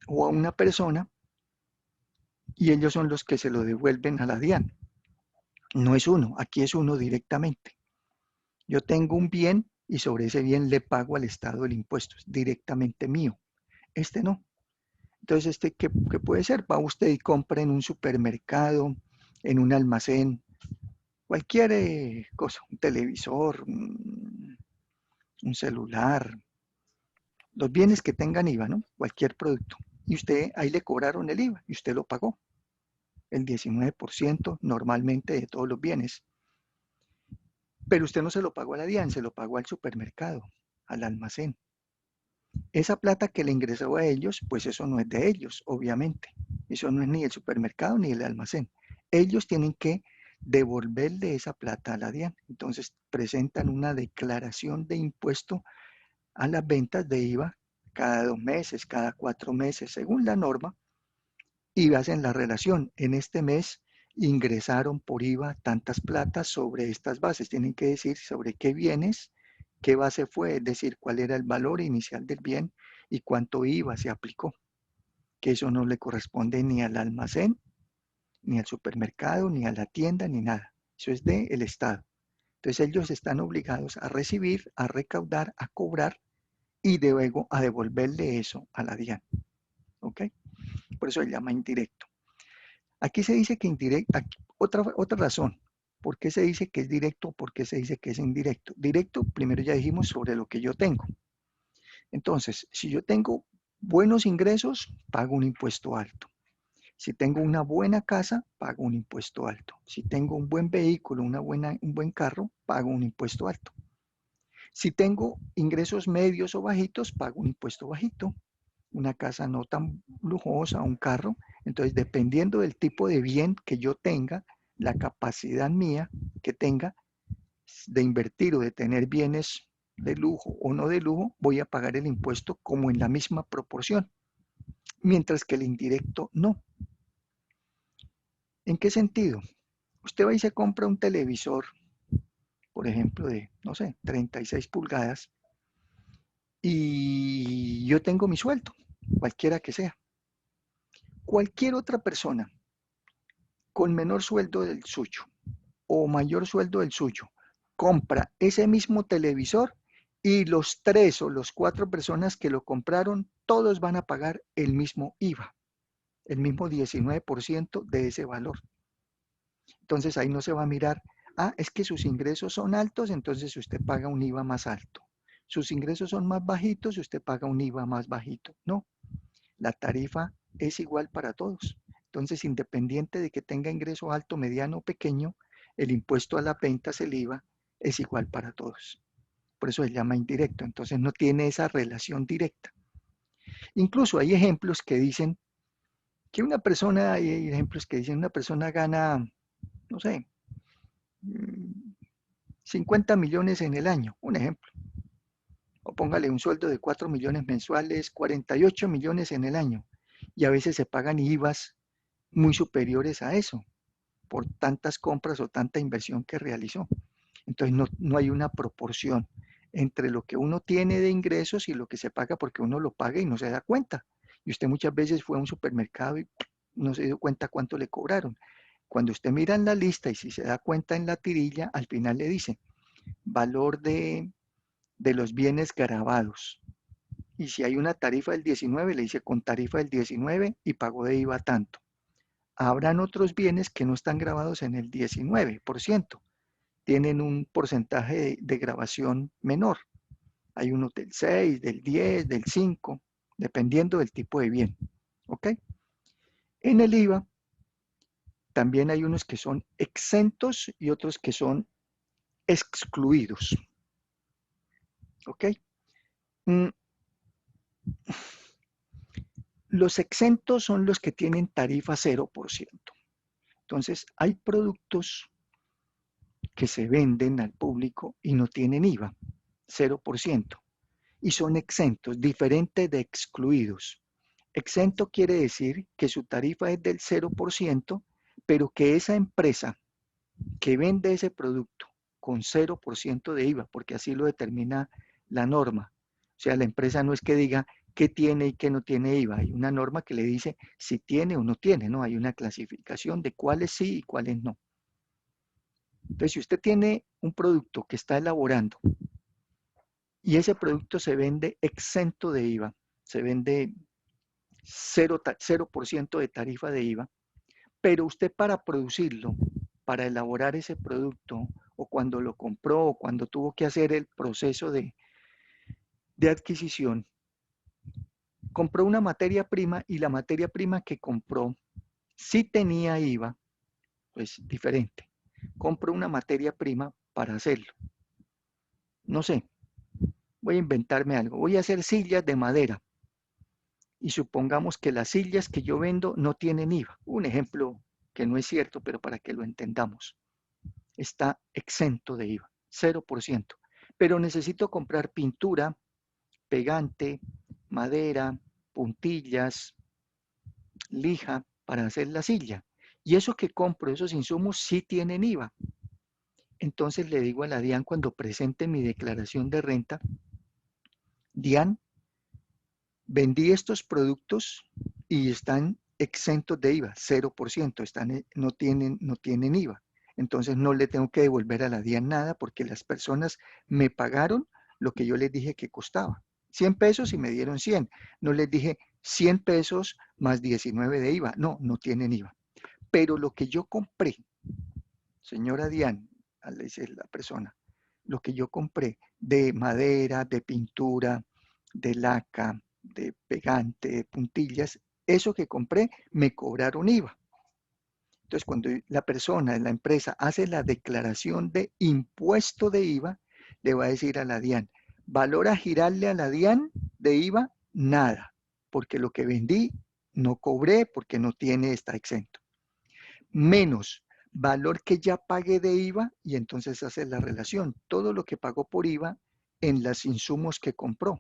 o a una persona y ellos son los que se lo devuelven a la DIAN. No es uno, aquí es uno directamente. Yo tengo un bien y sobre ese bien le pago al Estado el impuesto, es directamente mío. Este no. Entonces, ¿qué puede ser? Va usted y compra en un supermercado, en un almacén, cualquier cosa, un televisor, un celular, los bienes que tengan IVA, ¿no? Cualquier producto. Y usted ahí le cobraron el IVA y usted lo pagó. El 19% normalmente de todos los bienes. Pero usted no se lo pagó a la DIAN, se lo pagó al supermercado, al almacén. Esa plata que le ingresó a ellos, pues eso no es de ellos, obviamente. Eso no es ni el supermercado ni el almacén. Ellos tienen que devolverle esa plata a la DIAN. Entonces presentan una declaración de impuesto a las ventas de IVA cada 2 meses, cada 4 meses, según la norma, y hacen la relación. En este mes ingresaron por IVA tantas platas sobre estas bases. Tienen que decir sobre qué bienes, qué base fue, es decir, cuál era el valor inicial del bien y cuánto IVA se aplicó. Que eso no le corresponde ni al almacén, ni al supermercado, ni a la tienda, ni nada. Eso es del Estado. Entonces ellos están obligados a recibir, a recaudar, a cobrar y luego a devolverle eso a la DIAN. ¿Ok? Por eso se llama indirecto. Aquí se dice que indirecto, otra razón. ¿Por qué se dice que es directo? ¿Por qué se dice que es indirecto? Directo, primero ya dijimos sobre lo que yo tengo. Entonces, si yo tengo buenos ingresos, pago un impuesto alto. Si tengo una buena casa, pago un impuesto alto. Si tengo un buen vehículo, un buen carro, pago un impuesto alto. Si tengo ingresos medios o bajitos, pago un impuesto bajito. Una casa no tan lujosa, un carro. Entonces, dependiendo del tipo de bien que yo tenga, la capacidad mía que tenga de invertir o de tener bienes de lujo o no de lujo, voy a pagar el impuesto como en la misma proporción, mientras que el indirecto no. ¿En qué sentido? Usted va y se compra un televisor, por ejemplo, de, no sé, 36 pulgadas, y yo tengo mi sueldo, cualquiera que sea. Cualquier otra persona con menor sueldo del suyo o mayor sueldo del suyo compra ese mismo televisor y los 3 o los 4 personas que lo compraron, todos van a pagar el mismo IVA, el mismo 19% de ese valor. Entonces ahí no se va a mirar, es que sus ingresos son altos, entonces usted paga un IVA más alto. Sus ingresos son más bajitos, usted paga un IVA más bajito. No, la tarifa es igual para todos. Entonces, independiente de que tenga ingreso alto, mediano o pequeño, el impuesto a las ventas, el IVA, es igual para todos. Por eso se llama indirecto. Entonces no tiene esa relación directa. Incluso hay ejemplos que dicen que hay ejemplos que dicen una persona gana, no sé, 50 millones en el año, un ejemplo. O póngale un sueldo de 4 millones mensuales, 48 millones en el año. Y a veces se pagan IVAs muy superiores a eso, por tantas compras o tanta inversión que realizó. Entonces no hay una proporción entre lo que uno tiene de ingresos y lo que se paga porque uno lo paga y no se da cuenta. Y usted muchas veces fue a un supermercado y no se dio cuenta cuánto le cobraron. Cuando usted mira en la lista y si se da cuenta en la tirilla, al final le dice valor de los bienes gravados. Y si hay una tarifa del 19, le dice con tarifa del 19 y pagó de IVA tanto. Habrán otros bienes que no están grabados en el 19%, tienen un porcentaje de grabación menor. Hay unos del 6, del 10, del 5, dependiendo del tipo de bien. ¿Ok? En el IVA también hay unos que son exentos y otros que son excluidos. ¿Ok? Los exentos son los que tienen tarifa 0%. Entonces, hay productos que se venden al público y no tienen IVA, 0%, y son exentos, diferente de excluidos. Exento quiere decir que su tarifa es del 0%, pero que esa empresa que vende ese producto con 0% de IVA, porque así lo determina la norma. O sea, la empresa no es que diga qué tiene y qué no tiene IVA. Hay una norma que le dice si tiene o no tiene, ¿no? Hay una clasificación de cuáles sí y cuáles no. Entonces, si usted tiene un producto que está elaborando y ese producto se vende exento de IVA, se vende 0% de tarifa de IVA, pero usted para producirlo, para elaborar ese producto, o cuando lo compró, o cuando tuvo que hacer el proceso de adquisición, compró una materia prima y la materia prima que compró sí tenía IVA, pues diferente. Compró una materia prima para hacerlo. No sé, voy a inventarme algo. Voy a hacer sillas de madera. Y supongamos que las sillas que yo vendo no tienen IVA. Un ejemplo que no es cierto, pero para que lo entendamos. Está exento de IVA, 0%. Pero necesito comprar pintura, pegante, madera, puntillas, lija para hacer la silla. Y eso que compro, esos insumos sí tienen IVA. Entonces le digo a la DIAN cuando presente mi declaración de renta, DIAN, vendí estos productos y están exentos de IVA, 0%, no tienen IVA. Entonces no le tengo que devolver a la DIAN nada porque las personas me pagaron lo que yo les dije que costaba. 100 pesos y me dieron 100. No les dije 100 pesos más 19 de IVA. No, no tienen IVA. Pero lo que yo compré, señora DIAN, le dice la persona, lo que yo compré de madera, de pintura, de laca, de pegante, de puntillas, eso que compré me cobraron IVA. Entonces, cuando la persona, la empresa, hace la declaración de impuesto de IVA, le va a decir a la DIAN, ¿valora girarle a la DIAN de IVA? Nada, porque lo que vendí no cobré porque no tiene, está exento. Menos valor que ya pagué de IVA y entonces hace la relación, todo lo que pagó por IVA en los insumos que compró.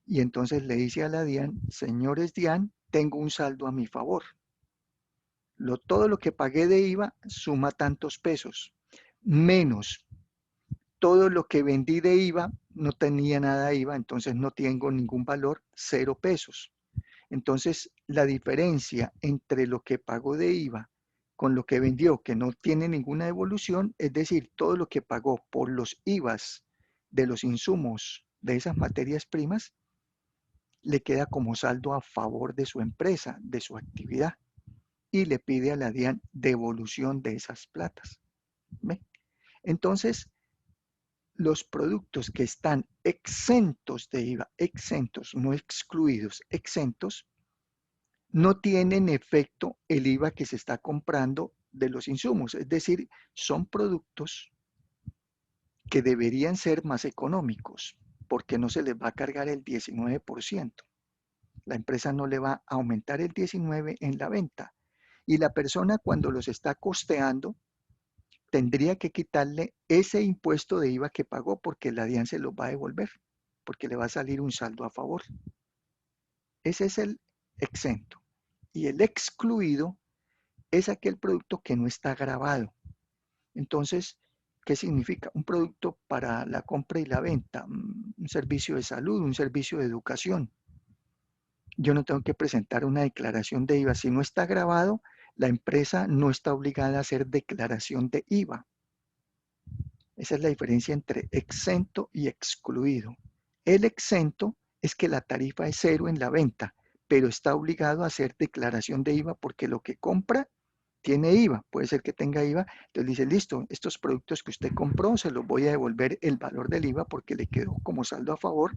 Y entonces le dice a la DIAN, señores DIAN, tengo un saldo a mi favor. Todo lo que pagué de IVA suma tantos pesos, menos todo lo que vendí de IVA, no tenía nada de IVA, entonces no tengo ningún valor, 0 pesos. Entonces, la diferencia entre lo que pagó de IVA con lo que vendió, que no tiene ninguna devolución, es decir, todo lo que pagó por los IVAs de los insumos de esas materias primas, le queda como saldo a favor de su empresa, de su actividad, y le pide a la DIAN devolución de esas platas. ¿Ve? Entonces, los productos que están exentos de IVA, exentos, no excluidos, exentos, no tienen efecto el IVA que se está comprando de los insumos. Es decir, son productos que deberían ser más económicos porque no se les va a cargar el 19%. La empresa no le va a aumentar el 19% en la venta. Y la persona cuando los está costeando tendría que quitarle ese impuesto de IVA que pagó porque la DIAN se lo va a devolver, porque le va a salir un saldo a favor. Ese es el exento. Y el excluido es aquel producto que no está grabado. Entonces, ¿qué significa? Un producto para la compra y la venta, un servicio de salud, un servicio de educación. Yo no tengo que presentar una declaración de IVA. Si no está grabado, la empresa no está obligada a hacer declaración de IVA. Esa es la diferencia entre exento y excluido. El exento es que la tarifa es 0 en la venta, pero está obligado a hacer declaración de IVA porque lo que compra tiene IVA, puede ser que tenga IVA, entonces dice, listo, estos productos que usted compró se los voy a devolver el valor del IVA porque le quedó como saldo a favor,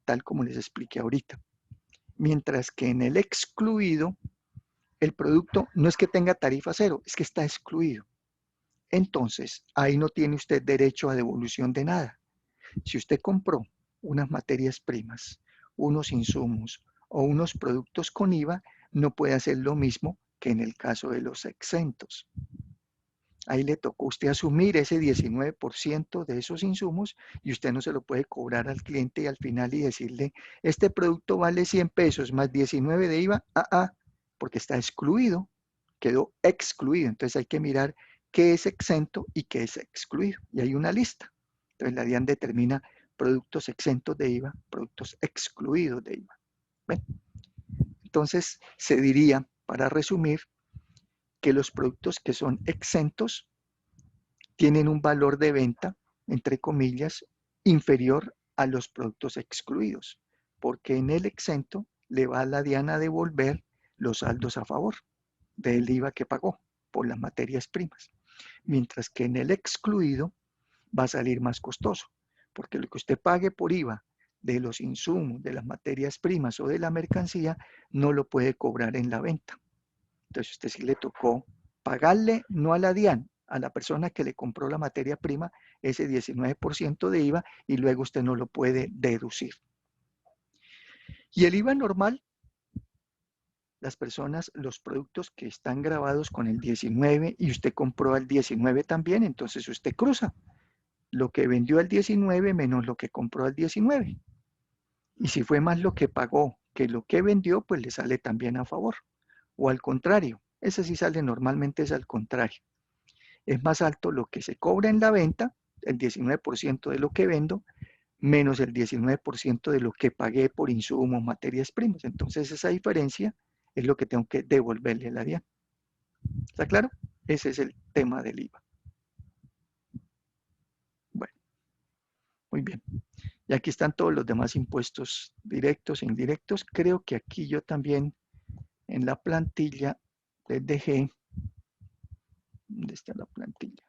tal como les expliqué ahorita. Mientras que en el excluido, el producto no es que tenga tarifa 0, es que está excluido. Entonces, ahí no tiene usted derecho a devolución de nada. Si usted compró unas materias primas, unos insumos o unos productos con IVA, no puede hacer lo mismo que en el caso de los exentos. Ahí le tocó a usted asumir ese 19% de esos insumos y usted no se lo puede cobrar al cliente y al final y decirle, este producto vale 100 pesos más 19 de IVA, porque está excluido, quedó excluido. Entonces hay que mirar qué es exento y qué es excluido. Y hay una lista. Entonces la DIAN determina productos exentos de IVA, productos excluidos de IVA. ¿Ven? Entonces se diría, para resumir, que los productos que son exentos tienen un valor de venta, entre comillas, inferior a los productos excluidos, porque en el exento le va a la DIAN a devolver los saldos a favor del IVA que pagó por las materias primas, mientras que en el excluido va a salir más costoso, porque lo que usted pague por IVA de los insumos, de las materias primas o de la mercancía, no lo puede cobrar en la venta. Entonces usted sí le tocó pagarle, no a la DIAN, a la persona que le compró la materia prima, ese 19% de IVA y luego usted no lo puede deducir. Y el IVA normal, las personas, los productos que están grabados con el 19 y usted compró al 19 también, entonces usted cruza lo que vendió al 19 menos lo que compró al 19. Y si fue más lo que pagó que lo que vendió, pues le sale también a favor. o al contrario. Ese sí sale normalmente, es al contrario. Es más alto lo que se cobra en la venta, el 19% de lo que vendo, menos el 19% de lo que pagué por insumos, materias primas. Entonces esa diferencia es lo que tengo que devolverle a la DIAN. ¿Está claro? Ese es el tema del IVA. Bueno, muy bien. Y aquí están todos los demás impuestos directos e indirectos. Creo que aquí yo también en la plantilla les dejé. ¿Dónde está la plantilla?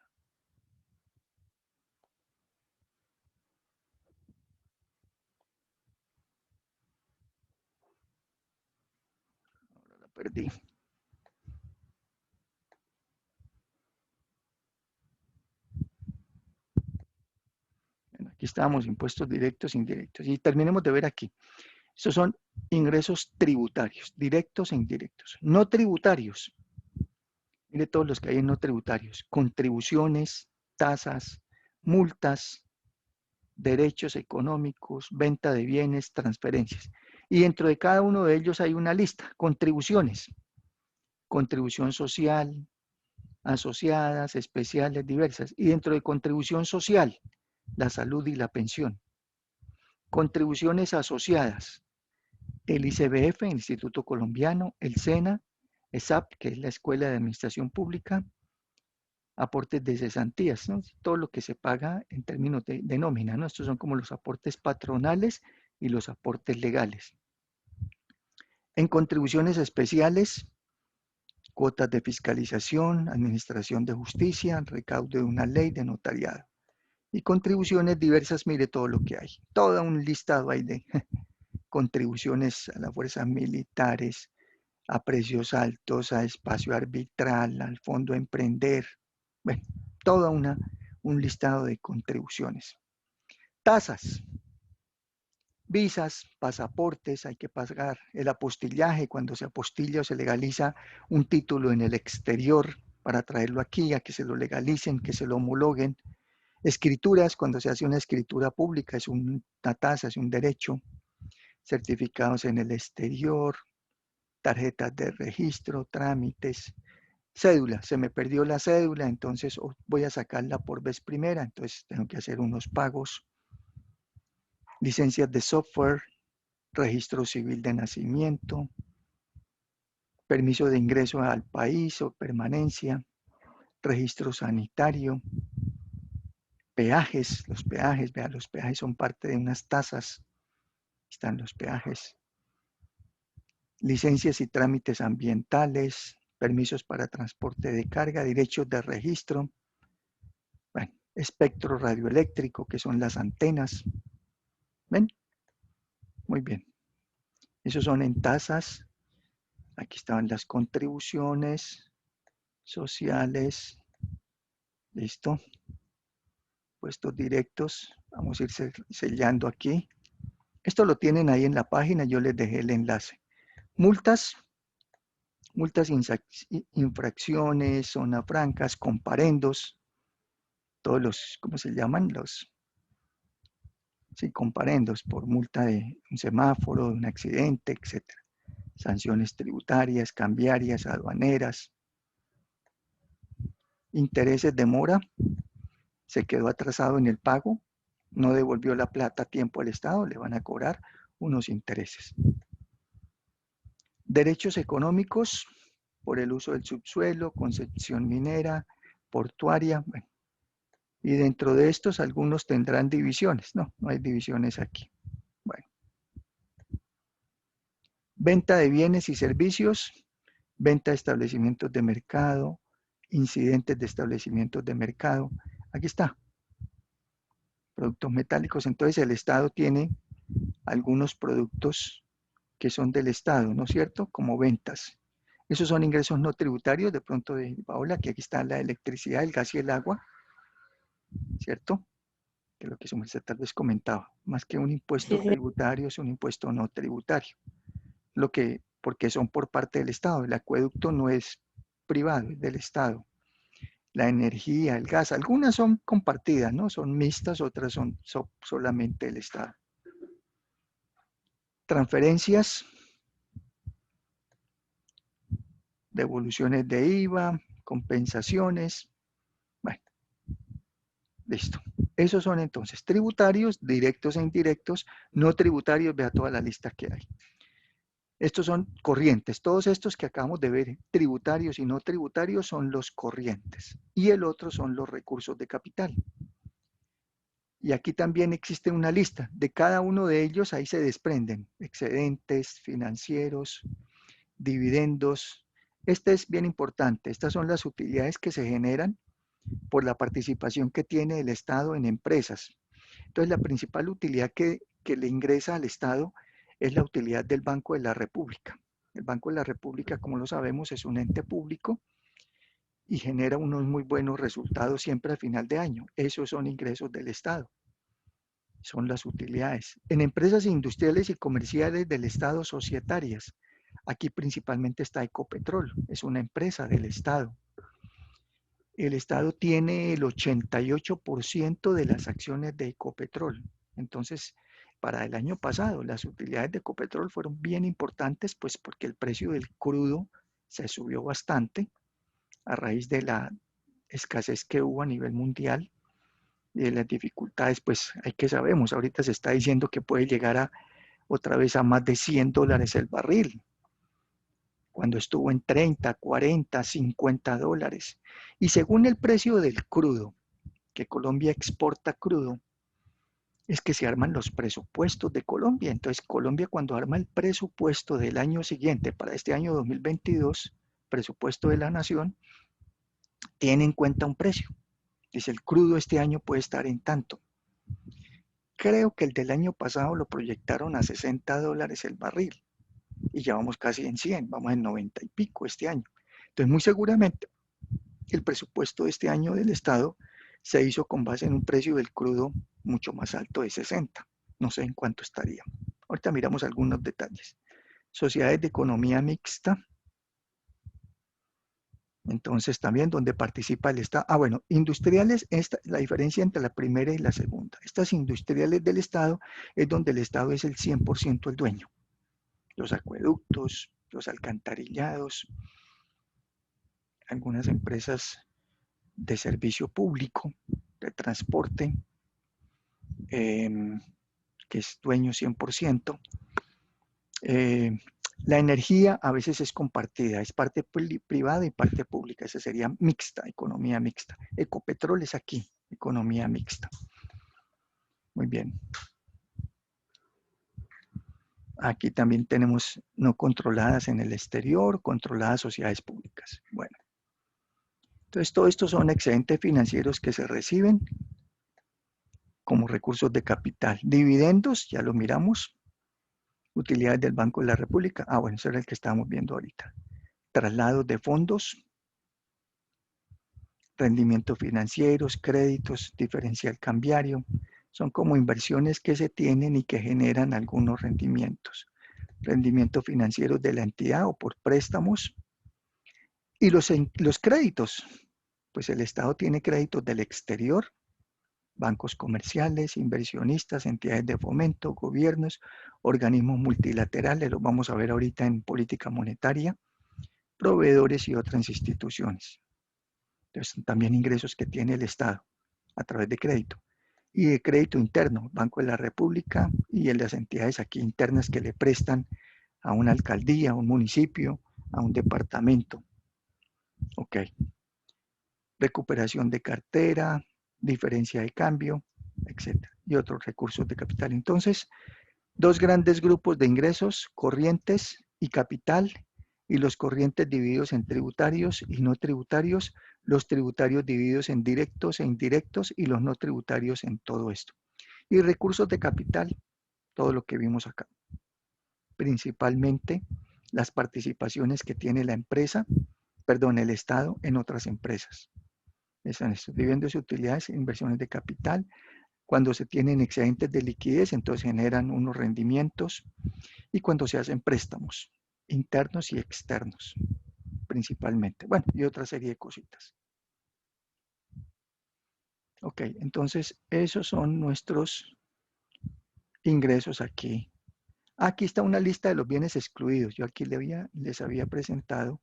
Ahora la perdí. Bueno, aquí estamos, impuestos directos e indirectos. Y terminemos de ver aquí. Estos son ingresos tributarios, directos e indirectos. No tributarios. Mire todos los que hay en no tributarios. Contribuciones, tasas, multas, derechos económicos, venta de bienes, transferencias. Y dentro de cada uno de ellos hay una lista. Contribuciones. Contribución social, asociadas, especiales, diversas. Y dentro de contribución social, la salud y la pensión. Contribuciones asociadas, el ICBF, el Instituto Colombiano, el SENA, ESAP, que es la Escuela de Administración Pública, aportes de cesantías, ¿no? Todo lo que se paga en términos de nómina, ¿no? Estos son como los aportes patronales y los aportes legales. En contribuciones especiales, cuotas de fiscalización, administración de justicia, recaudo de una ley de notariado. Y contribuciones diversas, mire todo lo que hay. Todo un listado ahí de contribuciones a las fuerzas militares, a precios altos, a espacio arbitral, al fondo Emprender. Bueno, todo un listado de contribuciones. Tasas, visas, pasaportes, hay que pagar el apostillaje cuando se apostilla o se legaliza un título en el exterior para traerlo aquí, a que se lo legalicen, que se lo homologuen. Escrituras, cuando se hace una escritura pública, es una tasa, es un derecho. Certificados en el exterior, tarjetas de registro, trámites, cédula. Se me perdió la cédula, entonces voy a sacarla por vez primera, entonces tengo que hacer unos pagos. Licencias de software, registro civil de nacimiento, permiso de ingreso al país o permanencia, registro sanitario, peajes, los peajes, vean, los peajes son parte de unas tasas, están los peajes, licencias y trámites ambientales, permisos para transporte de carga, derechos de registro, bueno, espectro radioeléctrico, que son las antenas. ¿Ven? Muy bien. Esos son en tasas. Aquí estaban las contribuciones sociales. Listo. Puestos directos. Vamos a ir sellando aquí. Esto lo tienen ahí en la página. Yo les dejé el enlace. Multas. Multas, infracciones, zona francas, comparendos. Todos los, ¿cómo se llaman? Los, sí, comparendos por multa de un semáforo, de un accidente, etc. Sanciones tributarias, cambiarias, aduaneras. Intereses de mora, se quedó atrasado en el pago, no devolvió la plata a tiempo al Estado, le van a cobrar unos intereses. Derechos económicos por el uso del subsuelo, concesión minera, portuaria, bueno. Y dentro de estos algunos tendrán divisiones. No, no hay divisiones aquí. Bueno. Venta de bienes y servicios, venta de establecimientos de mercado, incidentes de establecimientos de mercado. Aquí está. Productos metálicos. Entonces el Estado tiene algunos productos que son del Estado, ¿no es cierto? Como ventas. Esos son ingresos no tributarios, de pronto de Paola, que aquí está la electricidad, el gas y el agua, ¿cierto? Que es lo que su merced tal vez comentaba. Más que un impuesto Sí, sí. tributario, es un impuesto no tributario. Porque son por parte del Estado. El acueducto no es privado, es del Estado. La energía, el gas, algunas son compartidas, ¿no? Son mixtas, otras son solamente del Estado. Transferencias. devoluciones de IVA, compensaciones. Bueno, listo. Esos son entonces tributarios, directos e indirectos, no tributarios, vea toda la lista que hay. Estos son corrientes, todos estos que acabamos de ver, tributarios y no tributarios son los corrientes. Y el otro son los recursos de capital. Y aquí también existe una lista, de cada uno de ellos ahí se desprenden excedentes financieros, dividendos. Este es bien importante, estas son las utilidades que se generan por la participación que tiene el Estado en empresas. Entonces, la principal utilidad que le ingresa al Estado es la utilidad del Banco de la República. El Banco de la República, como lo sabemos, es un ente público y genera unos muy buenos resultados siempre al final de año. Esos son ingresos del Estado, son las utilidades. En empresas industriales y comerciales del Estado societarias, aquí principalmente está Ecopetrol, es una empresa del Estado. El Estado tiene el 88% de las acciones de Ecopetrol. Entonces, para el año pasado, las utilidades de Ecopetrol fueron bien importantes, pues porque el precio del crudo se subió bastante a raíz de la escasez que hubo a nivel mundial y de las dificultades, pues hay que sabemos, ahorita se está diciendo que puede llegar otra vez a más de $100 el barril, cuando estuvo en 30, 40, 50 dólares. Y según el precio del crudo, que Colombia exporta crudo, es que se arman los presupuestos de Colombia. Entonces, Colombia cuando arma el presupuesto del año siguiente, para este año 2022, presupuesto de la nación, tiene en cuenta un precio. Dice, el crudo este año puede estar en tanto. Creo que el del año pasado lo proyectaron a 60 dólares el barril. Y ya vamos casi en 100, vamos en 90 y pico este año. Entonces, muy seguramente, el presupuesto de este año del Estado se hizo con base en un precio del crudo mucho más alto de 60. No sé en cuánto estaría. Ahorita miramos algunos detalles. Sociedades de economía mixta. Entonces también donde participa el Estado. Bueno, industriales, la diferencia entre la primera y la segunda. Estas industriales del Estado es donde el Estado es el 100% el dueño. Los acueductos, los alcantarillados, algunas empresas de servicio público, de transporte, que es dueño 100%. La energía a veces es compartida, es parte privada y parte pública. Esa sería mixta, economía mixta. Ecopetrol es aquí, economía mixta. Muy bien. Aquí también tenemos no controladas en el exterior, controladas sociedades públicas. Bueno. Entonces, todo esto son excedentes financieros que se reciben como recursos de capital. Dividendos, ya lo miramos. Utilidades del Banco de la República. Bueno, ese era el que estábamos viendo ahorita. Traslados de fondos, rendimientos financieros, créditos, diferencial cambiario. Son como inversiones que se tienen y que generan algunos rendimientos. Rendimientos financieros de la entidad o por préstamos. Y los créditos. Pues el Estado tiene créditos del exterior, bancos comerciales, inversionistas, entidades de fomento, gobiernos, organismos multilaterales, lo vamos a ver ahorita en política monetaria, proveedores y otras instituciones. Entonces, también ingresos que tiene el Estado a través de crédito. Y de crédito interno, Banco de la República y en las entidades aquí internas que le prestan a una alcaldía, a un municipio, a un departamento. Ok. Recuperación de cartera, diferencia de cambio, etcétera, y otros recursos de capital. Entonces, dos grandes grupos de ingresos, corrientes y capital, y los corrientes divididos en tributarios y no tributarios, los tributarios divididos en directos e indirectos y los no tributarios en todo esto. Y recursos de capital, todo lo que vimos acá. Principalmente las participaciones que tiene la empresa, el Estado en otras empresas. Están dividendos y utilidades, inversiones de capital. Cuando se tienen excedentes de liquidez, entonces generan unos rendimientos. Y cuando se hacen préstamos internos y externos, principalmente. Bueno, y otra serie de cositas. Ok, entonces esos son nuestros ingresos aquí. Aquí está una lista de los bienes excluidos. Yo aquí les había presentado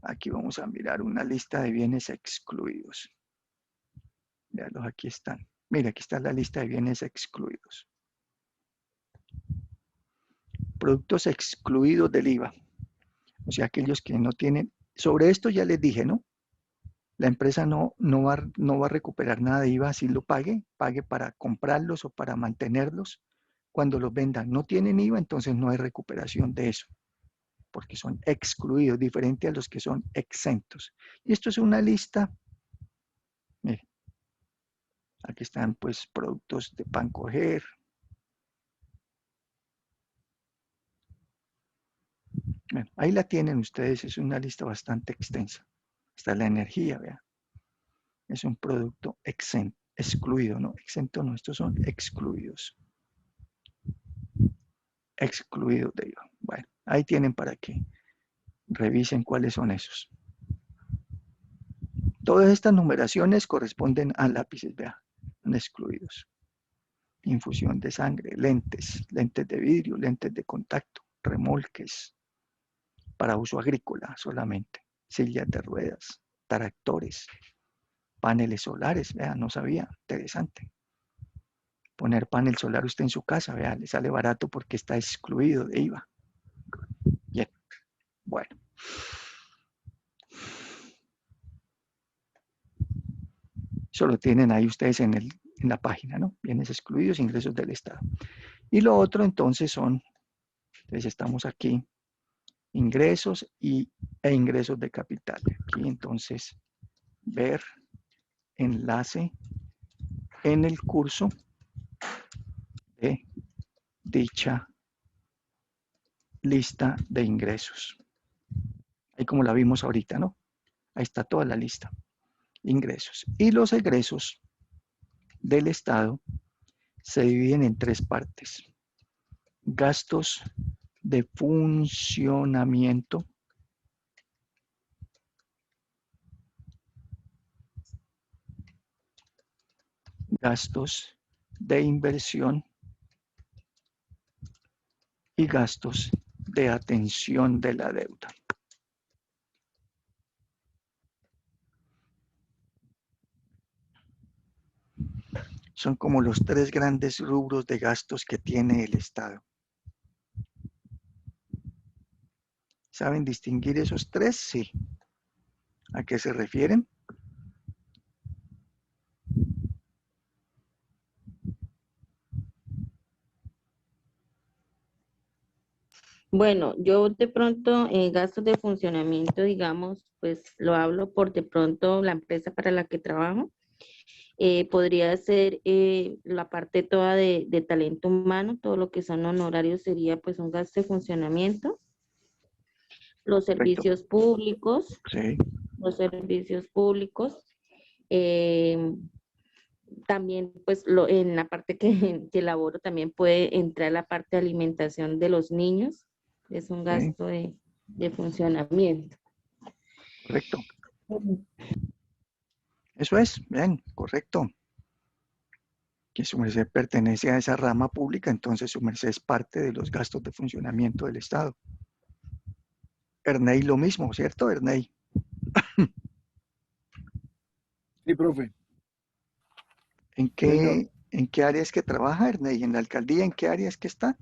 Aquí vamos a mirar una lista de bienes excluidos. Veanlos, aquí están. Mira, aquí está la lista de bienes excluidos. Productos excluidos del IVA. O sea, aquellos que no tienen... Sobre esto ya les dije, ¿no? La empresa no va a recuperar nada de IVA si lo pague para comprarlos o para mantenerlos. Cuando los vendan no tienen IVA, entonces no hay recuperación de eso, porque son excluidos, diferente a los que son exentos. Y esto es una lista. Mire, aquí están pues productos de pan coger. Bueno, ahí la tienen ustedes, es una lista bastante extensa. Está la energía, vean. Es un producto exento, excluido, ¿no? Exento no, estos son excluidos. Excluidos de IVA. Bueno, ahí tienen para que revisen cuáles son esos. Todas estas numeraciones corresponden a lápices, vean, son excluidos. Infusión de sangre, lentes, lentes de vidrio, lentes de contacto, remolques, para uso agrícola solamente, sillas de ruedas, tractores, paneles solares, vean, no sabía, interesante. Poner panel solar usted en su casa, vea, le sale barato porque está excluido de IVA. Bien, bueno. Eso lo tienen ahí ustedes en la página, ¿no? Bienes excluidos, ingresos del Estado. Y lo otro entonces son, entonces estamos aquí, ingresos e ingresos de capital. Aquí entonces, ver enlace en el curso de dicha lista de ingresos. Ahí como la vimos ahorita, ¿no? Ahí está toda la lista. Ingresos. Y los egresos del Estado se dividen en tres partes. Gastos de funcionamiento, gastos de inversión y gastos de atención de la deuda. Son como los tres grandes rubros de gastos que tiene el Estado. ¿Saben distinguir esos tres? Sí. ¿A qué se refieren? Bueno, yo de pronto gastos de funcionamiento, digamos, pues lo hablo por de pronto la empresa para la que trabajo. Podría ser la parte toda de talento humano, todo lo que son honorarios sería pues un gasto de funcionamiento. Los Correcto. servicios públicos, Sí. eh, también pues en la parte que elaboro también puede entrar la parte de alimentación de los niños, es un Sí. gasto de funcionamiento. Correcto. Eso es, bien, correcto. Que su merced pertenece a esa rama pública, entonces su merced es parte de los gastos de funcionamiento del Estado. Ernei lo mismo, ¿cierto, Ernei? Sí, profe. ¿En Señor, qué área es que trabaja, Ernei? ¿En la alcaldía? ¿En qué área es que está?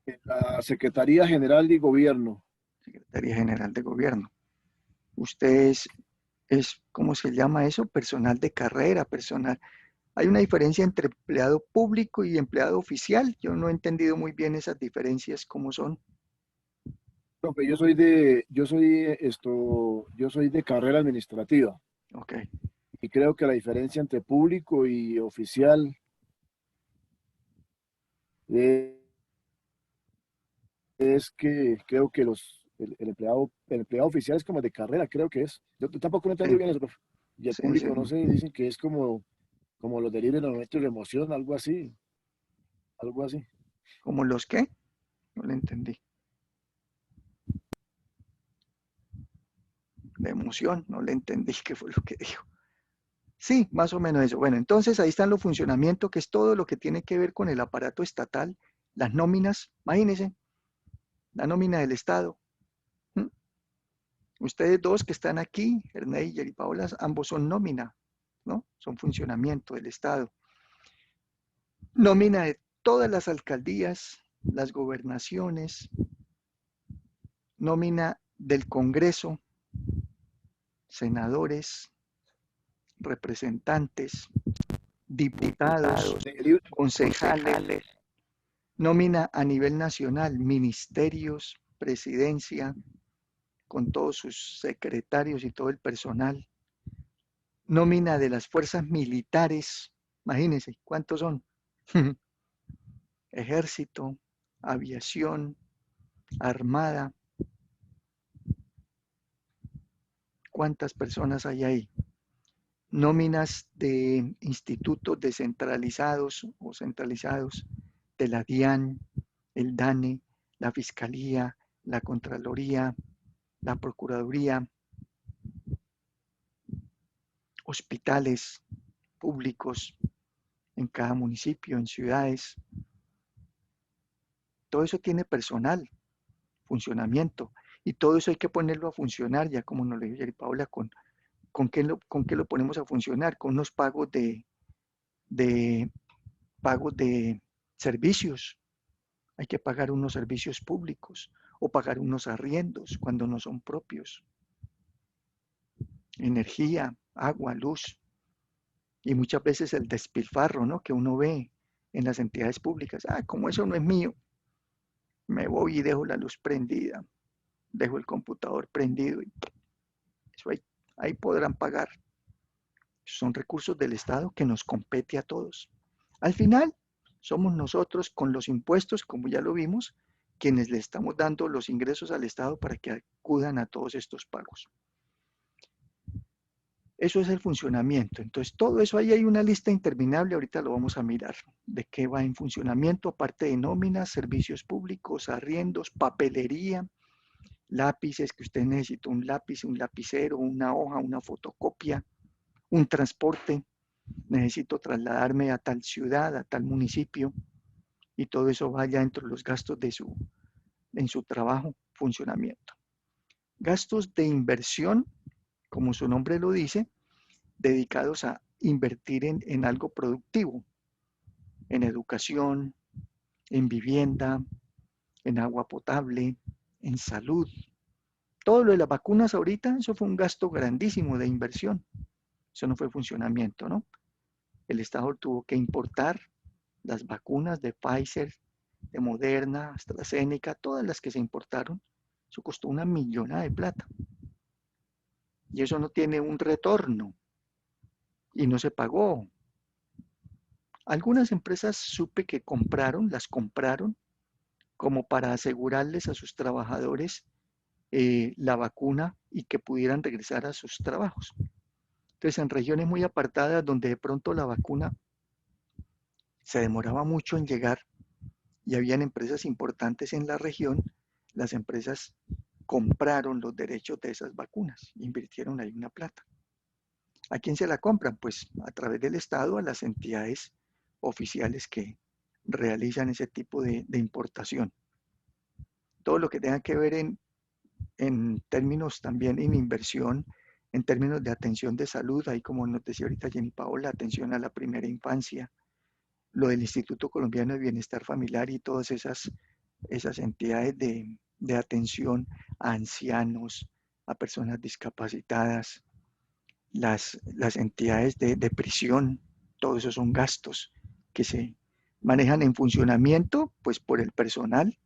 en la Secretaría General de Gobierno. Secretaría General de Gobierno. Usted es, ¿cómo se llama eso? Personal de carrera, personal. Hay una diferencia entre empleado público y empleado oficial. Yo no he entendido muy bien esas diferencias, cómo son. Profe, yo soy de carrera administrativa Ok, y creo que la diferencia entre público y oficial es, es que creo que el empleado oficial es como de carrera, creo que es. Yo tampoco no entendí sí, bien eso, profe. Y el sí, sí. público, no sé, dicen que es como los de libre momento de emoción, algo así. ¿Cómo los qué? No le entendí. De emoción, no le entendí qué fue lo que dijo. Sí, más o menos eso. Bueno, entonces ahí están los funcionamientos, que es todo lo que tiene que ver con el aparato estatal, las nóminas, imagínense, la nómina del Estado. ¿Mm? Ustedes dos que están aquí, Ernei y Yeri Paola, ambos son nómina, ¿no? Son funcionamiento del Estado. Nómina de todas las alcaldías, las gobernaciones, nómina del Congreso, senadores, representantes, diputados, concejales, nómina a nivel nacional, ministerios, presidencia, con todos sus secretarios y todo el personal, nómina de las fuerzas militares, imagínense, ¿cuántos son? Ejército, aviación, armada, ¿cuántas personas hay ahí? Nóminas de institutos descentralizados o centralizados, de la DIAN, el DANE, la Fiscalía, la Contraloría, la Procuraduría, hospitales públicos en cada municipio, en ciudades. Todo eso tiene personal, funcionamiento, y todo eso hay que ponerlo a funcionar, ya como nos lo dijo Yeri Paola, ¿con qué lo ponemos a funcionar? Con unos pagos de servicios. Hay que pagar unos servicios públicos o pagar unos arriendos cuando no son propios. Energía, agua, luz. Y muchas veces el despilfarro, ¿no?, que uno ve en las entidades públicas. Como eso no es mío, me voy y dejo la luz prendida, dejo el computador prendido y eso ahí podrán pagar. Son recursos del Estado que nos compete a todos. Al final, somos nosotros con los impuestos, como ya lo vimos, quienes le estamos dando los ingresos al Estado para que acudan a todos estos pagos. Eso es el funcionamiento. Entonces, todo eso, ahí hay una lista interminable, ahorita lo vamos a mirar, de qué va en funcionamiento, aparte de nóminas, servicios públicos, arriendos, papelería, lápices, que usted necesita un lápiz, un lapicero, una hoja, una fotocopia, un transporte, necesito trasladarme a tal ciudad, a tal municipio, y todo eso vaya dentro de los gastos en su trabajo, funcionamiento. Gastos de inversión, como su nombre lo dice, dedicados a invertir en algo productivo, en educación, en vivienda, en agua potable, en salud. Todo lo de las vacunas ahorita, eso fue un gasto grandísimo de inversión. Eso no fue funcionamiento, ¿no? El Estado tuvo que importar las vacunas de Pfizer, de Moderna, AstraZeneca, todas las que se importaron. Eso costó una millonada de plata. Y eso no tiene un retorno. Y no se pagó. Algunas empresas supe que las compraron como para asegurarles a sus trabajadores la vacuna y que pudieran regresar a sus trabajos. Entonces, en regiones muy apartadas donde de pronto la vacuna se demoraba mucho en llegar y habían empresas importantes en la región, las empresas compraron los derechos de esas vacunas, invirtieron ahí una plata. ¿A quién se la compran? Pues a través del Estado, a las entidades oficiales que realizan ese tipo de importación. Todo lo que tenga que ver en términos también en inversión, en términos de atención de salud, ahí como nos decía ahorita Jenny Paola, atención a la primera infancia, lo del Instituto Colombiano de Bienestar Familiar y todas esas entidades de atención a ancianos, a personas discapacitadas, las entidades de prisión, todos esos son gastos que se manejan en funcionamiento, pues por el personal,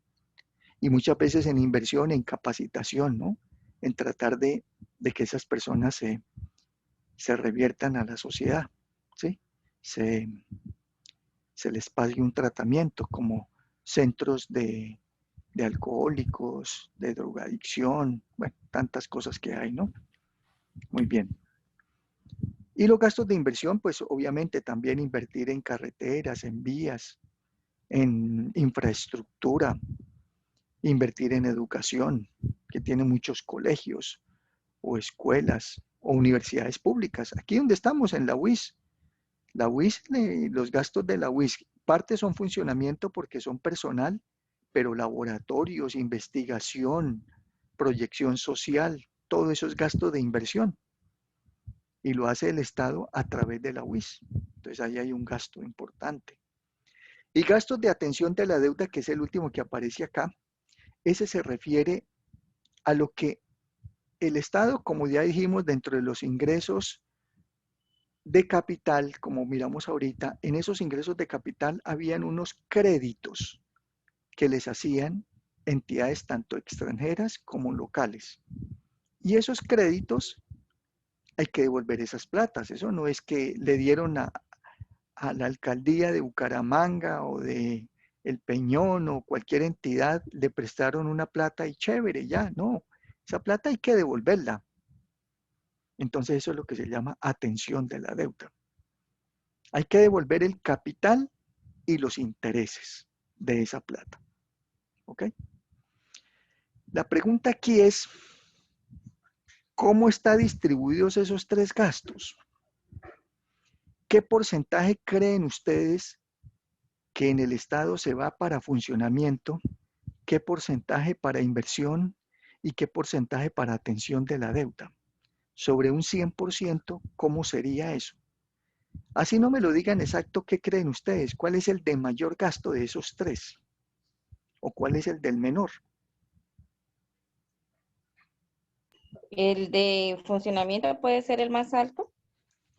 y muchas veces en inversión, en capacitación, ¿no? En tratar de que esas personas se reviertan a la sociedad, ¿sí? Se les pague un tratamiento como centros de alcohólicos, de drogadicción, bueno, tantas cosas que hay, ¿no? Muy bien. Y los gastos de inversión, pues obviamente también invertir en carreteras, en vías, en infraestructura, invertir en educación, que tiene muchos colegios o escuelas o universidades públicas. Aquí donde estamos, en la UIS. La UIS, los gastos de la UIS, parte son funcionamiento porque son personal, pero laboratorios, investigación, proyección social, todo eso es gasto de inversión y lo hace el Estado a través de la UIS. Entonces ahí hay un gasto importante. Y gastos de atención de la deuda, que es el último que aparece acá, ese se refiere a lo que el Estado, como ya dijimos, dentro de los ingresos de capital, como miramos ahorita, en esos ingresos de capital habían unos créditos que les hacían entidades tanto extranjeras como locales. Y esos créditos hay que devolver esas platas. Eso no es que le dieron a la alcaldía de Bucaramanga o de El Peñón o cualquier entidad, le prestaron una plata y chévere, ya, no. Esa plata hay que devolverla. Entonces eso es lo que se llama atención de la deuda. Hay que devolver el capital y los intereses de esa plata. ¿Ok? La pregunta aquí es, ¿cómo están distribuidos esos tres gastos? ¿Qué porcentaje creen ustedes que en el Estado se va para funcionamiento? ¿Qué porcentaje para inversión? ¿Y qué porcentaje para atención de la deuda? Sobre un 100%, ¿cómo sería eso? Así no me lo digan exacto, ¿qué creen ustedes? ¿Cuál es el de mayor gasto de esos tres? ¿O cuál es el del menor? El de funcionamiento puede ser el más alto.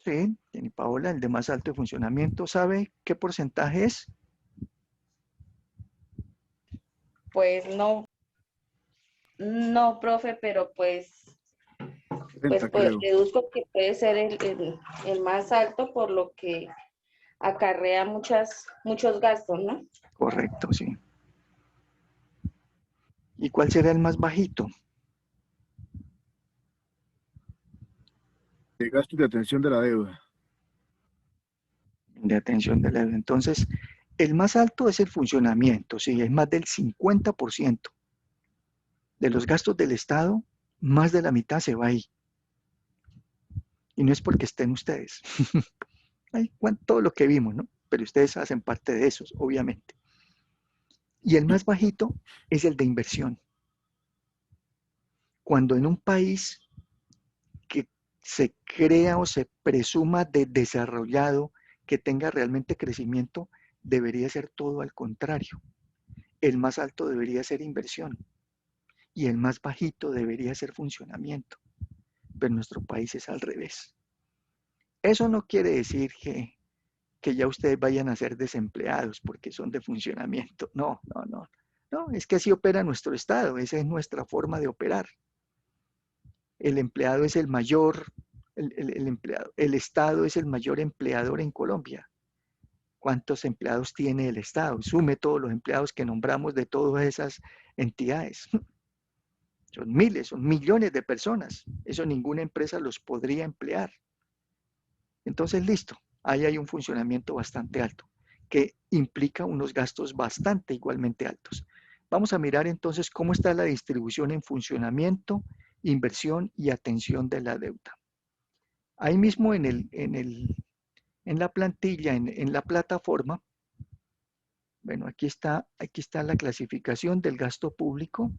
Sí, Jenny Paola, el de más alto de funcionamiento. ¿Sabe qué porcentaje es? Pues no, no, profe, pero pues 70 creo. deduzco que puede ser el más alto por lo que acarrea muchos gastos, ¿no? Correcto, sí. ¿Y cuál será el más bajito? De gastos de atención de la deuda. De atención de la deuda. Entonces, el más alto es el funcionamiento, sí, es más del 50% de los gastos del Estado, más de la mitad se va ahí. Y no es porque estén ustedes. Todo lo que vimos, ¿no? Pero ustedes hacen parte de esos, obviamente. Y el más bajito es el de inversión. Cuando en un país que se crea o se presuma de desarrollado, que tenga realmente crecimiento, debería ser todo al contrario. El más alto debería ser inversión y el más bajito debería ser funcionamiento. Pero en nuestro país es al revés. Eso no quiere decir que ya ustedes vayan a ser desempleados porque son de funcionamiento. No, no, no. No, es que así opera nuestro Estado, esa es nuestra forma de operar. El empleado es el mayor, el Estado es el mayor empleador en Colombia. ¿Cuántos empleados tiene el Estado? Sume todos los empleados que nombramos de todas esas entidades. Son miles, son millones de personas. Eso ninguna empresa los podría emplear. Entonces, listo, ahí hay un funcionamiento bastante alto, que implica unos gastos bastante igualmente altos. Vamos a mirar entonces cómo está la distribución en funcionamiento, inversión y atención de la deuda. Ahí mismo en la plantilla, en la plataforma, bueno, aquí está la clasificación del gasto público,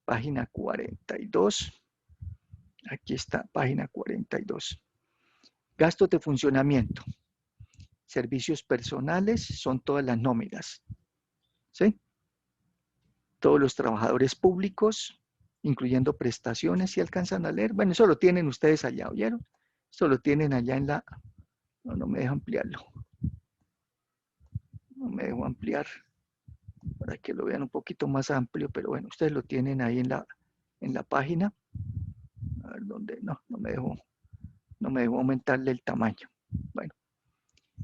página 42. Aquí está, página 42. Gastos de funcionamiento. Servicios personales son todas las nóminas, ¿sí? Todos los trabajadores públicos, incluyendo prestaciones, si alcanzan a leer. Bueno, eso lo tienen ustedes allá, ¿oyeron? Eso lo tienen allá en la... No me dejo ampliarlo. No me dejo ampliar para que lo vean un poquito más amplio, pero bueno, ustedes lo tienen ahí en la página. A ver dónde, no me dejo aumentarle el tamaño. Bueno,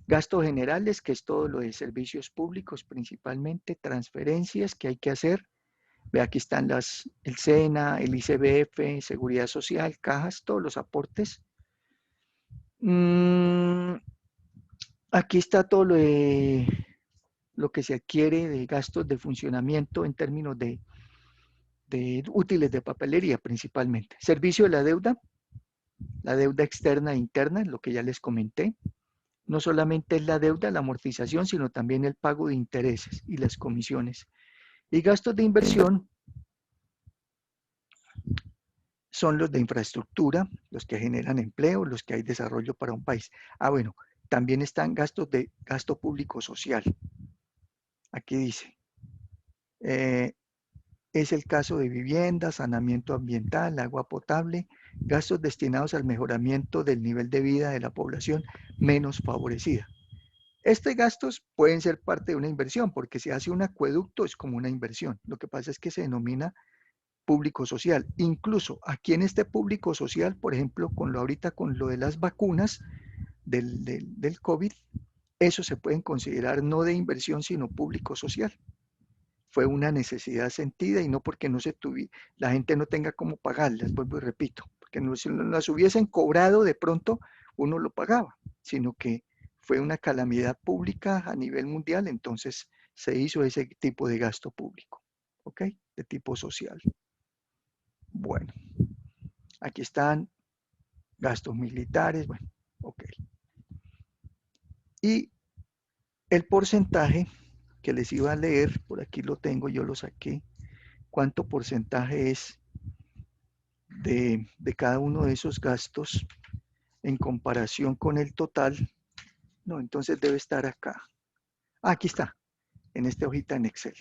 gastos generales, que es todo lo de servicios públicos, principalmente transferencias que hay que hacer. Ve, aquí están el SENA, el ICBF, Seguridad Social, cajas, todos los aportes. Aquí está todo lo que se adquiere de gastos de funcionamiento en términos de útiles de papelería principalmente. Servicio de la deuda externa e interna, lo que ya les comenté. No solamente es la deuda, la amortización, sino también el pago de intereses y las comisiones. Y gastos de inversión, son los de infraestructura, los que generan empleo, los que hay desarrollo para un país. Ah, bueno, también están gastos de gasto público social. Aquí dice, es el caso de vivienda, saneamiento ambiental, agua potable, gastos destinados al mejoramiento del nivel de vida de la población menos favorecida. Estos gastos pueden ser parte de una inversión, porque si hace un acueducto es como una inversión. Lo que pasa es que se denomina público social. Incluso aquí en este público social, por ejemplo, ahorita con lo de las vacunas del COVID, eso se pueden considerar no de inversión, sino público social. Fue una necesidad sentida y no porque la gente no tenga cómo pagarlas, vuelvo y repito, porque si las hubiesen cobrado de pronto uno lo pagaba, sino que fue una calamidad pública a nivel mundial, entonces se hizo ese tipo de gasto público, ¿ok? De tipo social. Bueno, aquí están gastos militares, bueno, ok. Y el porcentaje que les iba a leer, por aquí lo tengo, yo lo saqué, cuánto porcentaje es de cada uno de esos gastos en comparación con el total. No, entonces debe estar acá. Ah, aquí está, en esta hojita en Excel.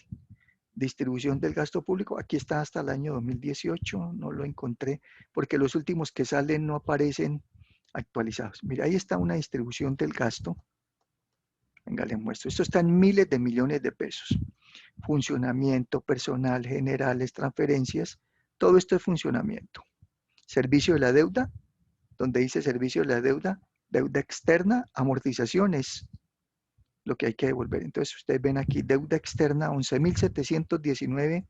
Distribución del gasto público, aquí está hasta el año 2018, no lo encontré, porque los últimos que salen no aparecen actualizados. Mira, ahí está una distribución del gasto. Venga, les muestro. Esto está en miles de millones de pesos. Funcionamiento, personal, generales, transferencias, todo esto es funcionamiento. Servicio de la deuda, donde dice servicio de la deuda, deuda externa, amortizaciones, lo que hay que devolver. Entonces ustedes ven aquí, deuda externa, 11.719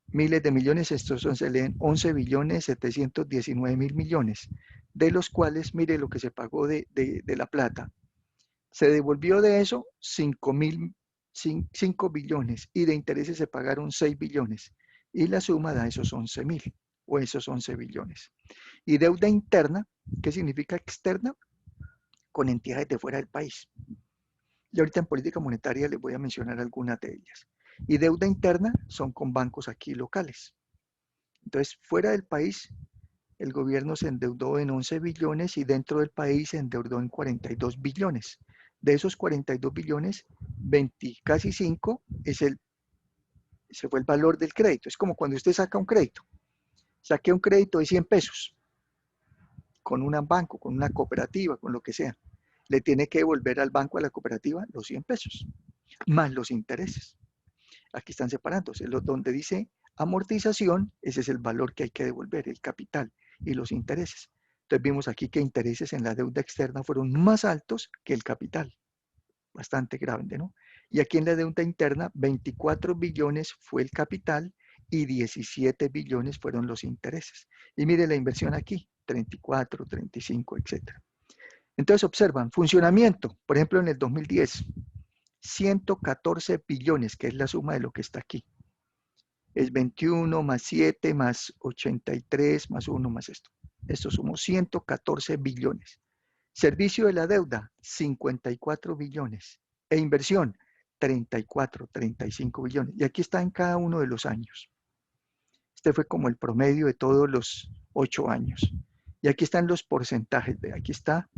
miles de millones, estos se leen 11.719.000 millones, de los cuales, mire lo que se pagó de la plata. Se devolvió de eso 5 billones y de intereses se pagaron 6 billones y la suma da esos 11.000 o esos 11 billones. Y deuda interna, ¿qué significa externa? Con entidades de fuera del país. Y ahorita en política monetaria les voy a mencionar algunas de ellas. Y deuda interna son con bancos aquí locales. Entonces, fuera del país, el gobierno se endeudó en 11 billones y dentro del país se endeudó en 42 billones. De esos 42 billones, 20, casi 5 se fue el valor del crédito. Es como cuando usted saca un crédito. Saqué un crédito de 100 pesos con un banco, con una cooperativa, con lo que sea. Le tiene que devolver al banco, a la cooperativa, los 100 pesos, más los intereses. Aquí están separándose. Donde dice amortización, ese es el valor que hay que devolver, el capital y los intereses. Entonces vimos aquí que intereses en la deuda externa fueron más altos que el capital. Bastante grande, ¿no? Y aquí en la deuda interna, 24 billones fue el capital y 17 billones fueron los intereses. Y mire la inversión aquí, 34, 35, etc. Entonces observan, funcionamiento, por ejemplo en el 2010, 114 billones, que es la suma de lo que está aquí. Es 21 más 7 más 83 más 1 más esto. Esto sumó 114 billones. Servicio de la deuda, 54 billones. E inversión, 34, 35 billones. Y aquí está en cada uno de los años. Este fue como el promedio de todos los 8 años. Y aquí están los porcentajes. Aquí está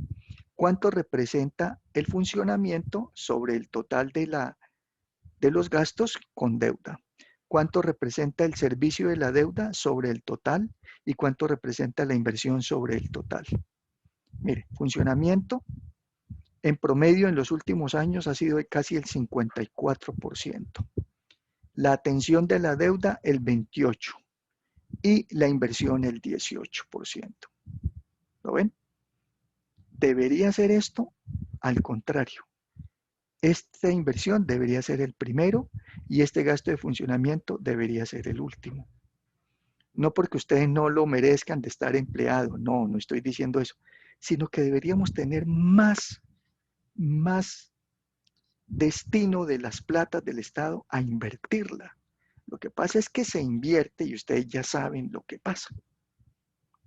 cuánto representa el funcionamiento sobre el total de los gastos con deuda. Cuánto representa el servicio de la deuda sobre el total y cuánto representa la inversión sobre el total. Mire, funcionamiento en promedio en los últimos años ha sido de casi el 54%. La atención de la deuda el 28% y la inversión el 18%. ¿Lo ven? ¿Debería ser esto? Al contrario. Esta inversión debería ser el primero y este gasto de funcionamiento debería ser el último. No porque ustedes no lo merezcan de estar empleado, no estoy diciendo eso, sino que deberíamos tener más destino de las platas del Estado a invertirla. Lo que pasa es que se invierte y ustedes ya saben lo que pasa.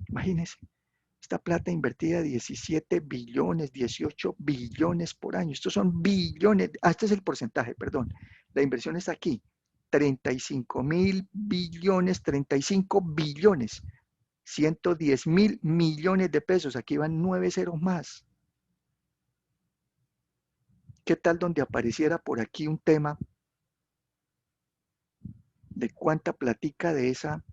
Imagínense, esta plata invertida 17 billones, 18 billones por año. Estos son billones, este es el porcentaje, perdón. La inversión está aquí, 35.000 billones, 35 billones. 110.000 millones de pesos. Aquí van 9 ceros más. ¿Qué tal donde apareciera por aquí un tema de cuánta platica de esa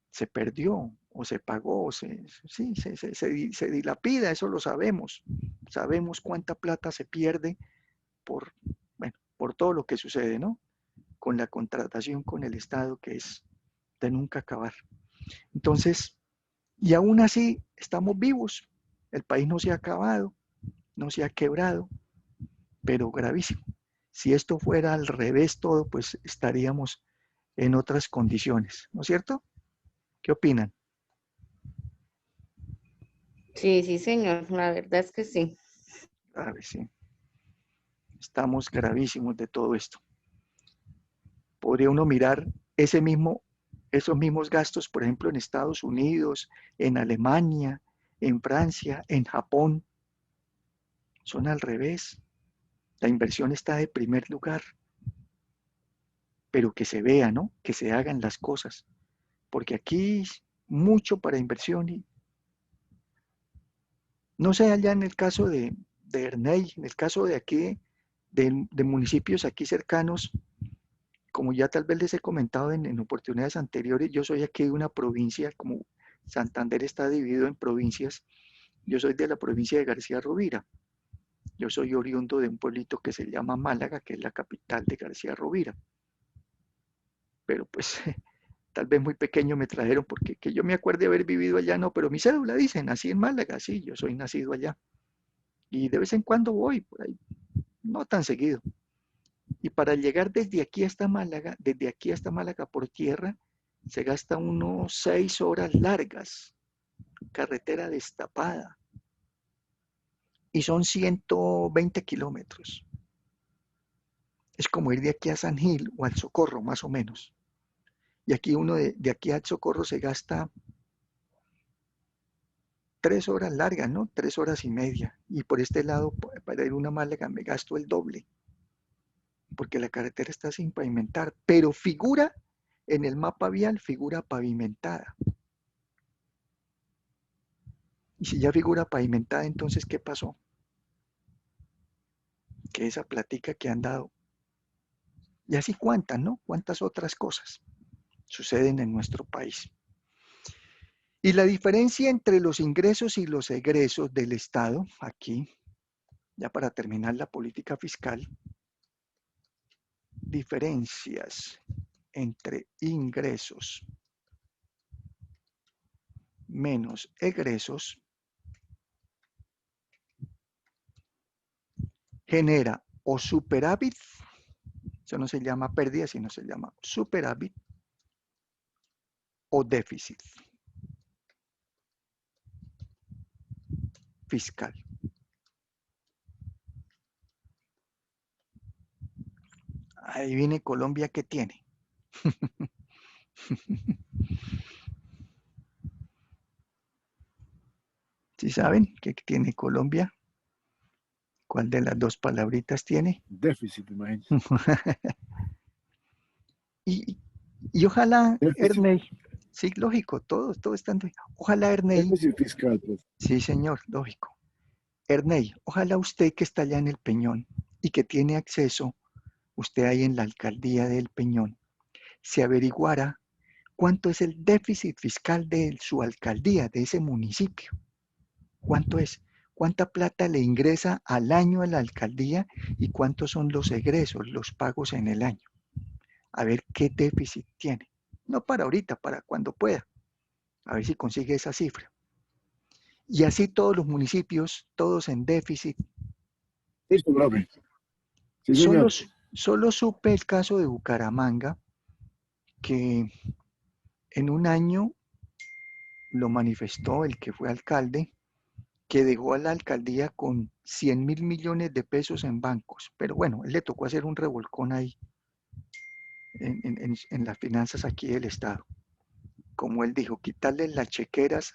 se perdió o se pagó? Se dilapida, eso lo sabemos. Sabemos cuánta plata se pierde por, bueno, por todo lo que sucede, ¿no? Con la contratación con el Estado, que es de nunca acabar. Entonces, y aún así estamos vivos. El país no se ha acabado, no se ha quebrado, pero gravísimo. Si esto fuera al revés todo, pues estaríamos en otras condiciones, ¿no es cierto? ¿Qué opinan? Sí, sí, señor, la verdad es que sí. Grave, sí. Estamos gravísimos de todo esto. Podría uno mirar esos mismos gastos, por ejemplo, en Estados Unidos, en Alemania, en Francia, en Japón. Son al revés. La inversión está de primer lugar, pero que se vea, ¿no? Que se hagan las cosas. Porque aquí mucho para inversión y no sé allá en el caso de Erney, en el caso de aquí, de municipios aquí cercanos, como ya tal vez les he comentado en oportunidades anteriores, yo soy aquí de una provincia, como Santander está dividido en provincias, yo soy de la provincia de García Rovira. Yo soy oriundo de un pueblito que se llama Málaga, que es la capital de García Rovira. Pero pues tal vez muy pequeño me trajeron, porque que yo me acuerde haber vivido allá, no, pero mi cédula dice, nací en Málaga, sí, yo soy nacido allá. Y de vez en cuando voy, por ahí, no tan seguido. Y para llegar desde aquí hasta Málaga por tierra, se gasta unos 6 horas largas, carretera destapada, y son 120 kilómetros. Es como ir de aquí a San Gil o al Socorro, más o menos. Y aquí uno de aquí al Socorro se gasta 3 horas largas, ¿no? 3 horas y media. Y por este lado, para ir a una Málaga, me gasto el doble, porque la carretera está sin pavimentar, pero figura en el mapa vial, figura pavimentada. Y si ya figura pavimentada, entonces, ¿qué pasó? Que esa platica que han dado, y así cuántas, ¿no? Cuántas otras cosas suceden en nuestro país. Y la diferencia entre los ingresos y los egresos del Estado, aquí, ya para terminar la política fiscal, diferencias entre ingresos menos egresos genera o superávit, eso no se llama pérdida, sino se llama superávit, o déficit fiscal. Ahí viene Colombia, ¿qué tiene? ¿Sí saben qué tiene Colombia? ¿Cuál de las dos palabritas tiene? Déficit, imagínate. Y, y ojalá, Déficit, Ernei, sí, lógico, todo está en... Ojalá, Ernei, déficit fiscal, pues. sí, señor, lógico. Ernei, ojalá usted que está allá en el Peñón y que tiene acceso, usted ahí en la alcaldía del Peñón, se averiguara cuánto es el déficit fiscal de su alcaldía, de ese municipio. ¿Cuánto es? ¿Cuánta plata le ingresa al año a la alcaldía y cuántos son los egresos, los pagos en el año? A ver qué déficit tiene. No para ahorita, para cuando pueda. A ver si consigue esa cifra. Y así todos los municipios, todos en déficit. Listo, profe. Sí, Solo, señor. solo supe el caso de Bucaramanga, que en un año lo manifestó el que fue alcalde, que dejó a la alcaldía con 100.000 millones de pesos en bancos. Pero bueno, él le tocó hacer un revolcón ahí en las finanzas aquí del Estado. Como él dijo, quitarle las chequeras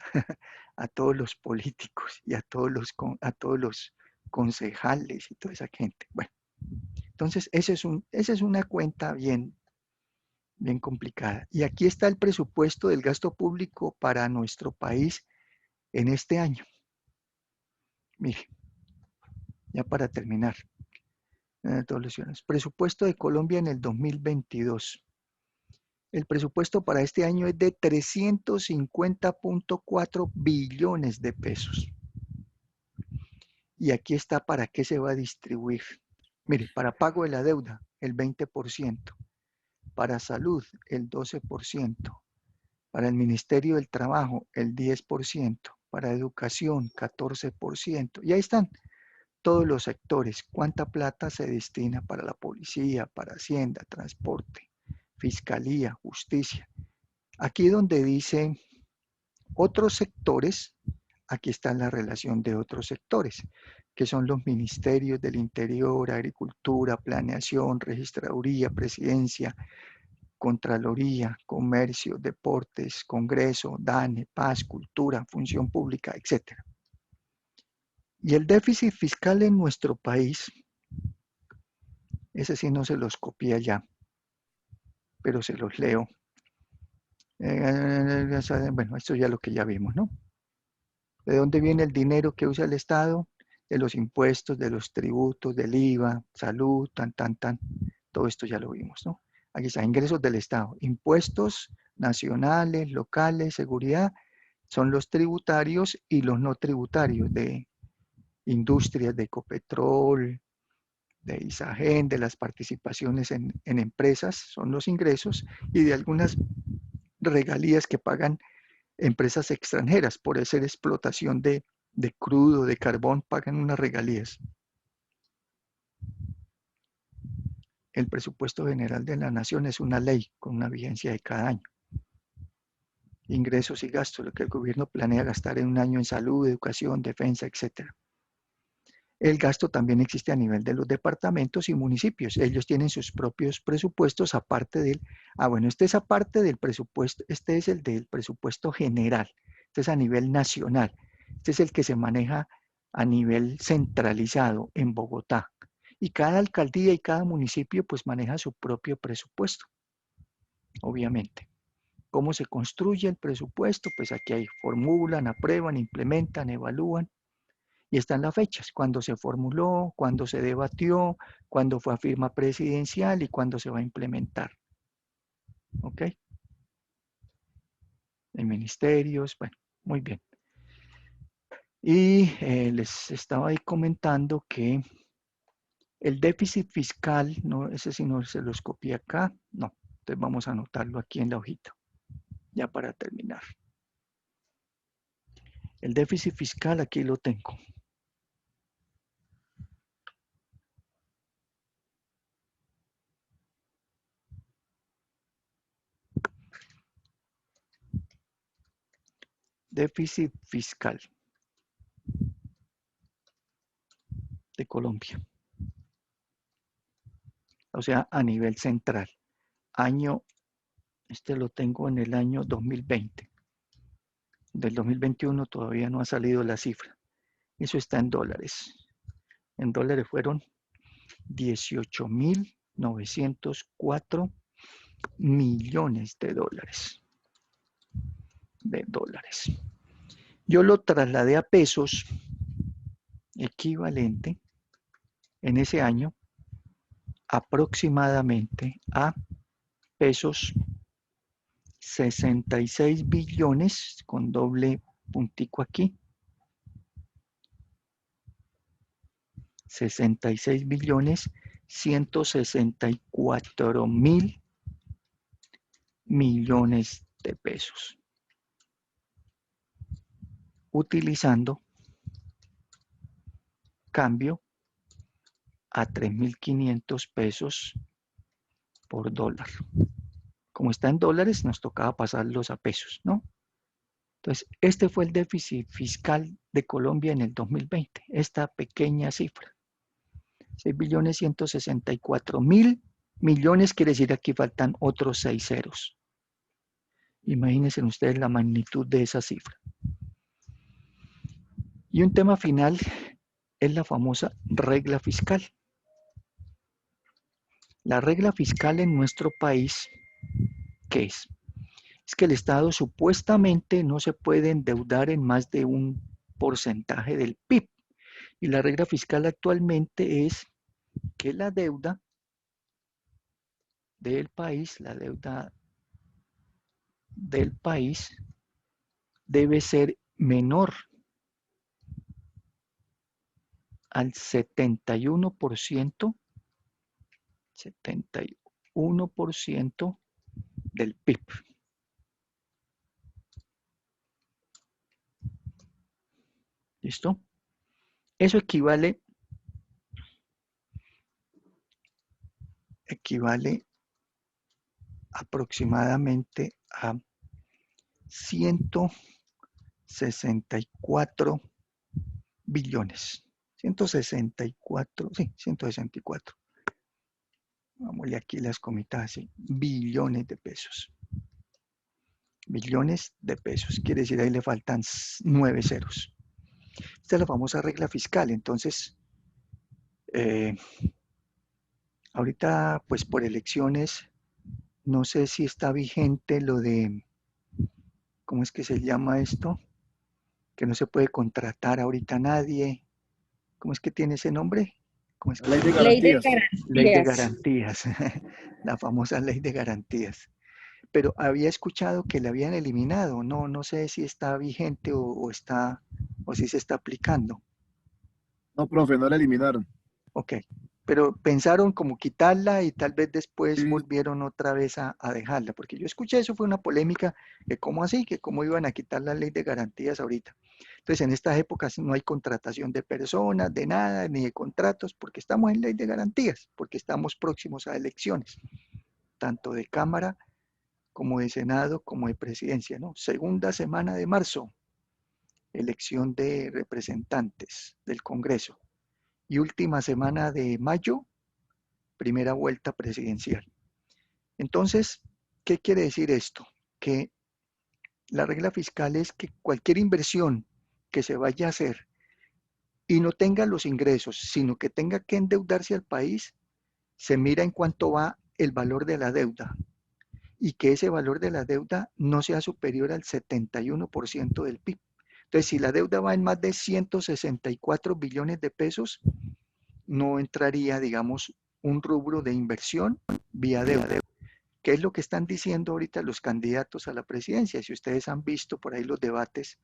a todos los políticos y a todos los concejales y toda esa gente. Bueno, entonces esa es una cuenta bien, bien complicada. Y aquí está el presupuesto del gasto público para nuestro país en este año. Mire, ya para terminar. Presupuesto de Colombia en el 2022. El presupuesto para este año es de 350.4 billones de pesos. Y aquí está para qué se va a distribuir. Mire, para pago de la deuda, el 20%. Para salud, el 12%. Para el Ministerio del Trabajo, el 10%. Para educación, 14%. Y ahí están todos los sectores. ¿Cuánta plata se destina para la policía, para Hacienda, transporte, fiscalía, justicia? Aquí donde dice otros sectores, aquí está la relación de otros sectores, que son los ministerios del Interior, Agricultura, Planeación, Registraduría, Presidencia, Contraloría, Comercio, Deportes, Congreso, DANE, Paz, Cultura, Función Pública, etc. Y el déficit fiscal en nuestro país, ese sí no se los copié ya, pero se los leo. Bueno, esto ya es lo que ya vimos, ¿no? ¿De dónde viene el dinero que usa el Estado? De los impuestos, de los tributos, del IVA, salud, todo esto ya lo vimos, ¿no? Aquí está, ingresos del Estado, impuestos nacionales, locales, seguridad, son los tributarios y los no tributarios de industrias, de Ecopetrol, de Isagen, de las participaciones en empresas, son los ingresos, y de algunas regalías que pagan empresas extranjeras por hacer explotación de crudo, de carbón, pagan unas regalías. El presupuesto general de la nación es una ley con una vigencia de cada año. Ingresos y gastos, lo que el gobierno planea gastar en un año en salud, educación, defensa, etc. El gasto también existe a nivel de los departamentos y municipios. Ellos tienen sus propios presupuestos aparte del... bueno, este es aparte del presupuesto, este es el del presupuesto general. Este es a nivel nacional. Este es el que se maneja a nivel centralizado en Bogotá. Y cada alcaldía y cada municipio pues maneja su propio presupuesto, obviamente. ¿Cómo se construye el presupuesto? Pues aquí hay formulan, aprueban, implementan, evalúan. Y están las fechas, cuando se formuló, cuando se debatió, cuando fue a firma presidencial y cuando se va a implementar. ¿Ok? En ministerios, bueno, muy bien. Y les estaba ahí comentando que el déficit fiscal, no, ese sí no se los copié acá, no, entonces vamos a anotarlo aquí en la hojita, ya para terminar. El déficit fiscal aquí lo tengo. Déficit fiscal de Colombia. O sea, a nivel central. Año, este lo tengo en el año 2020. Del 2021 todavía no ha salido la cifra. Eso está en dólares. En dólares fueron 18.904 millones de dólares. Yo lo trasladé a pesos equivalente en ese año aproximadamente a pesos 66 billones con doble puntico aquí. 66 billones 164 mil millones de pesos. Utilizando cambio a 3.500 pesos por dólar. Como está en dólares, nos tocaba pasarlos a pesos, ¿no? Entonces, este fue el déficit fiscal de Colombia en el 2020, esta pequeña cifra. 6.164.000 millones, quiere decir aquí faltan otros 6 ceros. Imagínense ustedes la magnitud de esa cifra. Y un tema final es la famosa regla fiscal. La regla fiscal en nuestro país ¿Qué es? Es que el Estado supuestamente no se puede endeudar en más de un porcentaje del PIB. Y la regla fiscal actualmente es que la deuda del país, debe ser menor al 71% del PIB. ¿Listo? Eso equivale aproximadamente a 164 billones. 164, sí, 164. Vámonos aquí las comitas así, billones de pesos. Billones de pesos, quiere decir ahí le faltan 9 ceros. Esta es la famosa regla fiscal, entonces, ahorita pues por elecciones, no sé si está vigente lo de, ¿cómo es que se llama esto? Que no se puede contratar ahorita a nadie. ¿Cómo es que tiene ese nombre? ¿Cómo es que Ley se de llama? Ley de garantías. Ley de garantías. garantías, la famosa ley de garantías. Pero había escuchado que la habían eliminado, no sé si está vigente o si se está aplicando. No, profe, no la eliminaron. Ok, pero pensaron como quitarla y tal vez después Sí, volvieron otra vez a dejarla, porque yo escuché eso, fue una polémica, que cómo así, que cómo iban a quitar la ley de garantías ahorita. Entonces, en estas épocas no hay contratación de personas, de nada, ni de contratos, porque estamos en ley de garantías, porque estamos próximos a elecciones, tanto de Cámara como de Senado, como de Presidencia, ¿no? Segunda semana de marzo, elección de representantes del Congreso. Y última semana de mayo, primera vuelta presidencial. Entonces, ¿qué quiere decir esto? Que la regla fiscal es que cualquier inversión que se vaya a hacer y no tenga los ingresos, sino que tenga que endeudarse al país, se mira en cuánto va el valor de la deuda y que ese valor de la deuda no sea superior al 71% del PIB. Entonces, si la deuda va en más de 164 billones de pesos, no entraría, digamos, un rubro de inversión vía deuda. ¿Qué es lo que están diciendo ahorita los candidatos a la presidencia? Si ustedes han visto por ahí los debates,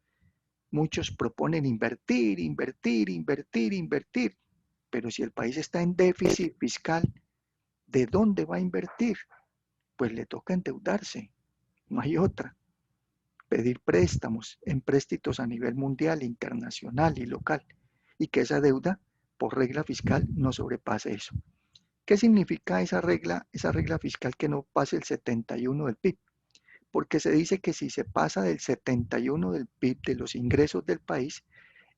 muchos proponen invertir, invertir, invertir, invertir. Pero si el país está en déficit fiscal, ¿de dónde va a invertir? Pues le toca endeudarse, no hay otra. Pedir préstamos, empréstitos a nivel mundial, internacional y local. Y que esa deuda, por regla fiscal, no sobrepase eso. ¿Qué significa esa regla fiscal que no pase el 71 del PIB? Porque se dice que si se pasa del 71 del PIB de los ingresos del país,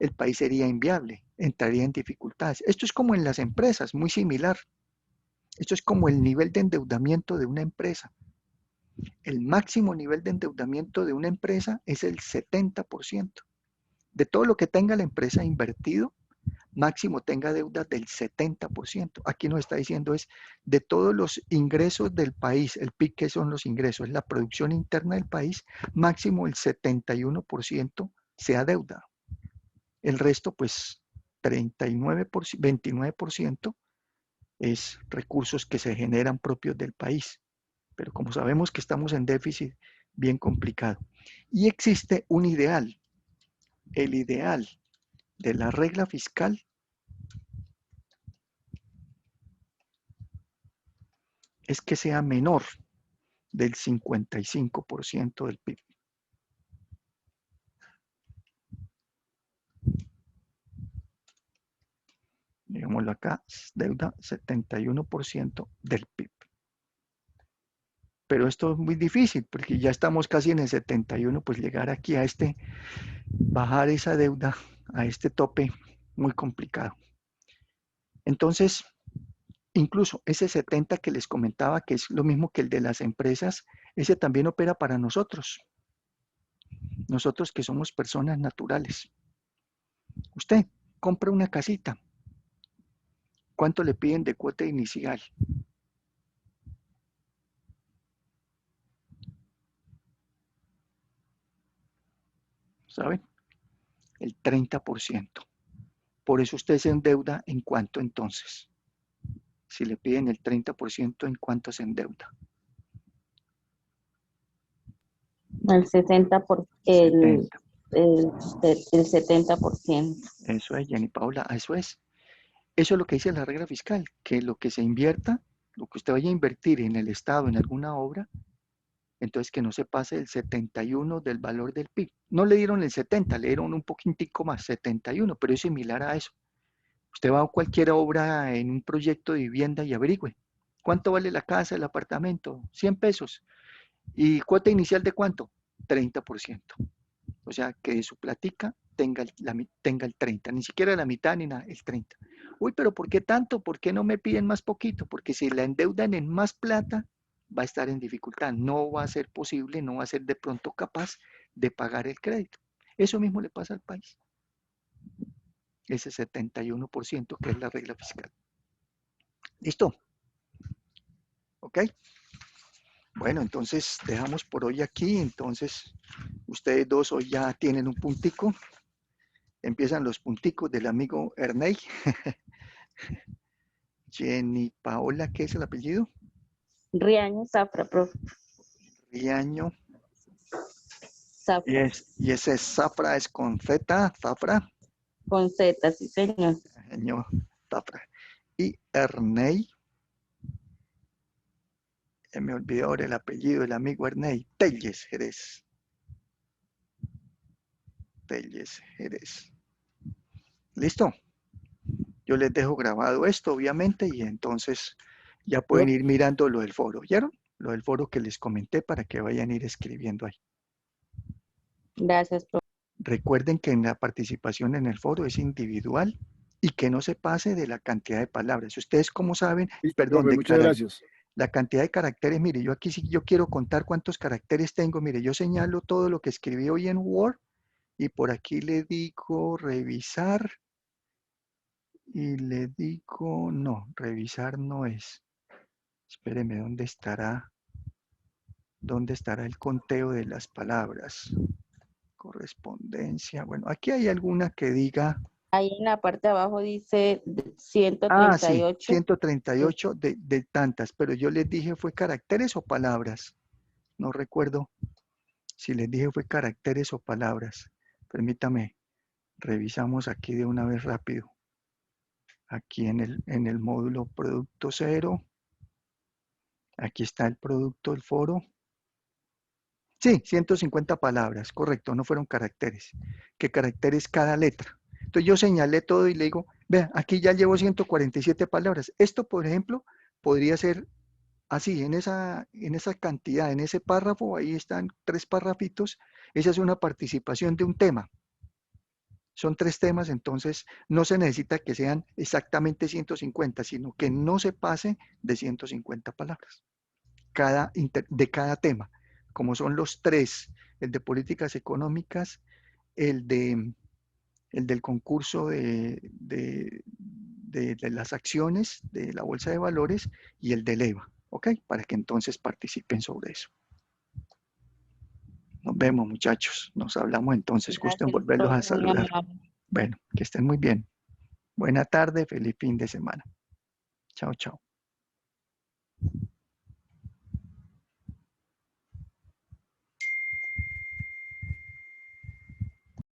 el país sería inviable, entraría en dificultades. Esto es como en las empresas, muy similar. Esto es como el nivel de endeudamiento de una empresa. El máximo nivel de endeudamiento de una empresa es el 70%. De todo lo que tenga la empresa invertido, máximo tenga deuda del 70%. Aquí nos está diciendo es de todos los ingresos del país, el PIB que son los ingresos, la producción interna del país, máximo el 71% sea deuda. El resto, pues 39%, 29% es recursos que se generan propios del país. Pero como sabemos que estamos en déficit, bien complicado. Y existe un ideal. El ideal de la regla fiscal es que sea menor del 55% del PIB. Digámoslo acá, deuda 71% del PIB. Pero esto es muy difícil porque ya estamos casi en el 71, pues llegar aquí a bajar esa deuda a este tope, muy complicado. Entonces, incluso ese 70 que les comentaba, que es lo mismo que el de las empresas, ese también opera para nosotros que somos personas naturales. Usted compra una casita, ¿cuánto le piden de cuota inicial? ¿saben? El 30%. Por eso usted se endeuda en cuánto entonces. Si le piden el 30%, ¿en cuánto se endeuda? El 70. el 70%. Eso es, Jenny Paula, eso es. Eso es lo que dice la regla fiscal, que lo que se invierta, lo que usted vaya a invertir en el Estado, en alguna obra, entonces que no se pase el 71 del valor del PIB. No le dieron el 70, le dieron un poquitico más, 71, pero es similar a eso. Usted va a cualquier obra en un proyecto de vivienda y averigüe. ¿Cuánto vale la casa, el apartamento? 100 pesos. ¿Y cuota inicial de cuánto? 30%. O sea, que de su platica tenga el 30, ni siquiera la mitad ni nada, el 30. Uy, pero ¿por qué tanto? ¿Por qué no me piden más poquito? Porque si la endeudan en más plata, va a estar en dificultad. No va a ser posible, no va a ser de pronto capaz de pagar el crédito. Eso mismo le pasa al país. Ese 71% que es la regla fiscal. ¿Listo? ¿Ok? Bueno, entonces dejamos por hoy aquí. Entonces, ustedes dos hoy ya tienen un puntico. Empiezan los punticos del amigo Ernei. Jenny Paola, ¿qué es el apellido? Riaño, Zafra, profe. Riaño. Zafra. Y ese Zafra es con Z, Zafra. Con Z, sí, señor. Señor, Zafra. Y Ernei. Me olvidó ahora el apellido del amigo Ernei. Telles Jerez. Telles Jerez. ¿Listo? Yo les dejo grabado esto, obviamente, y entonces ya pueden ir mirando lo del foro. ¿Vieron? Lo del foro que les comenté para que vayan a ir escribiendo ahí. Gracias, profe. Recuerden que en la participación en el foro es individual y que no se pase de la cantidad de palabras. Ustedes, como saben, Listo, perdón, profe, de muchas gracias. la cantidad de caracteres, mire, yo aquí sí yo quiero contar cuántos caracteres tengo. Mire, yo señalo todo lo que escribí hoy en Word y por aquí le digo revisar y le digo, no, revisar no es. Espéreme, ¿dónde estará el conteo de las palabras? Correspondencia. Bueno, aquí hay alguna que diga. Ahí en la parte de abajo dice Ah, sí, 138. 138 de tantas, pero yo les dije fue caracteres o palabras. No recuerdo si les dije fue caracteres o palabras. Permítame, revisamos aquí de una vez rápido. Aquí en el módulo producto cero. Aquí está el producto del foro. Sí, 150 palabras, correcto, no fueron caracteres. ¿Qué caracteres cada letra? Entonces yo señalé todo y le digo, vea, aquí ya llevo 147 palabras. Esto, por ejemplo, podría ser así, en esa cantidad, en ese párrafo, ahí están 3 párrafitos. Esa es una participación de un tema. Son 3 temas, entonces no se necesita que sean exactamente 150, sino que no se pase de 150 palabras de cada tema, como son los 3, el de políticas económicas, el del concurso de las acciones de la Bolsa de Valores y el del EVA, ¿ok? Para que entonces participen sobre eso. Nos vemos, muchachos. Nos hablamos entonces. Gusto en Gracias, volverlos a profe, muy saludar. amable. Bueno, que estén muy bien. Buena tarde, feliz fin de semana. Chao, chao.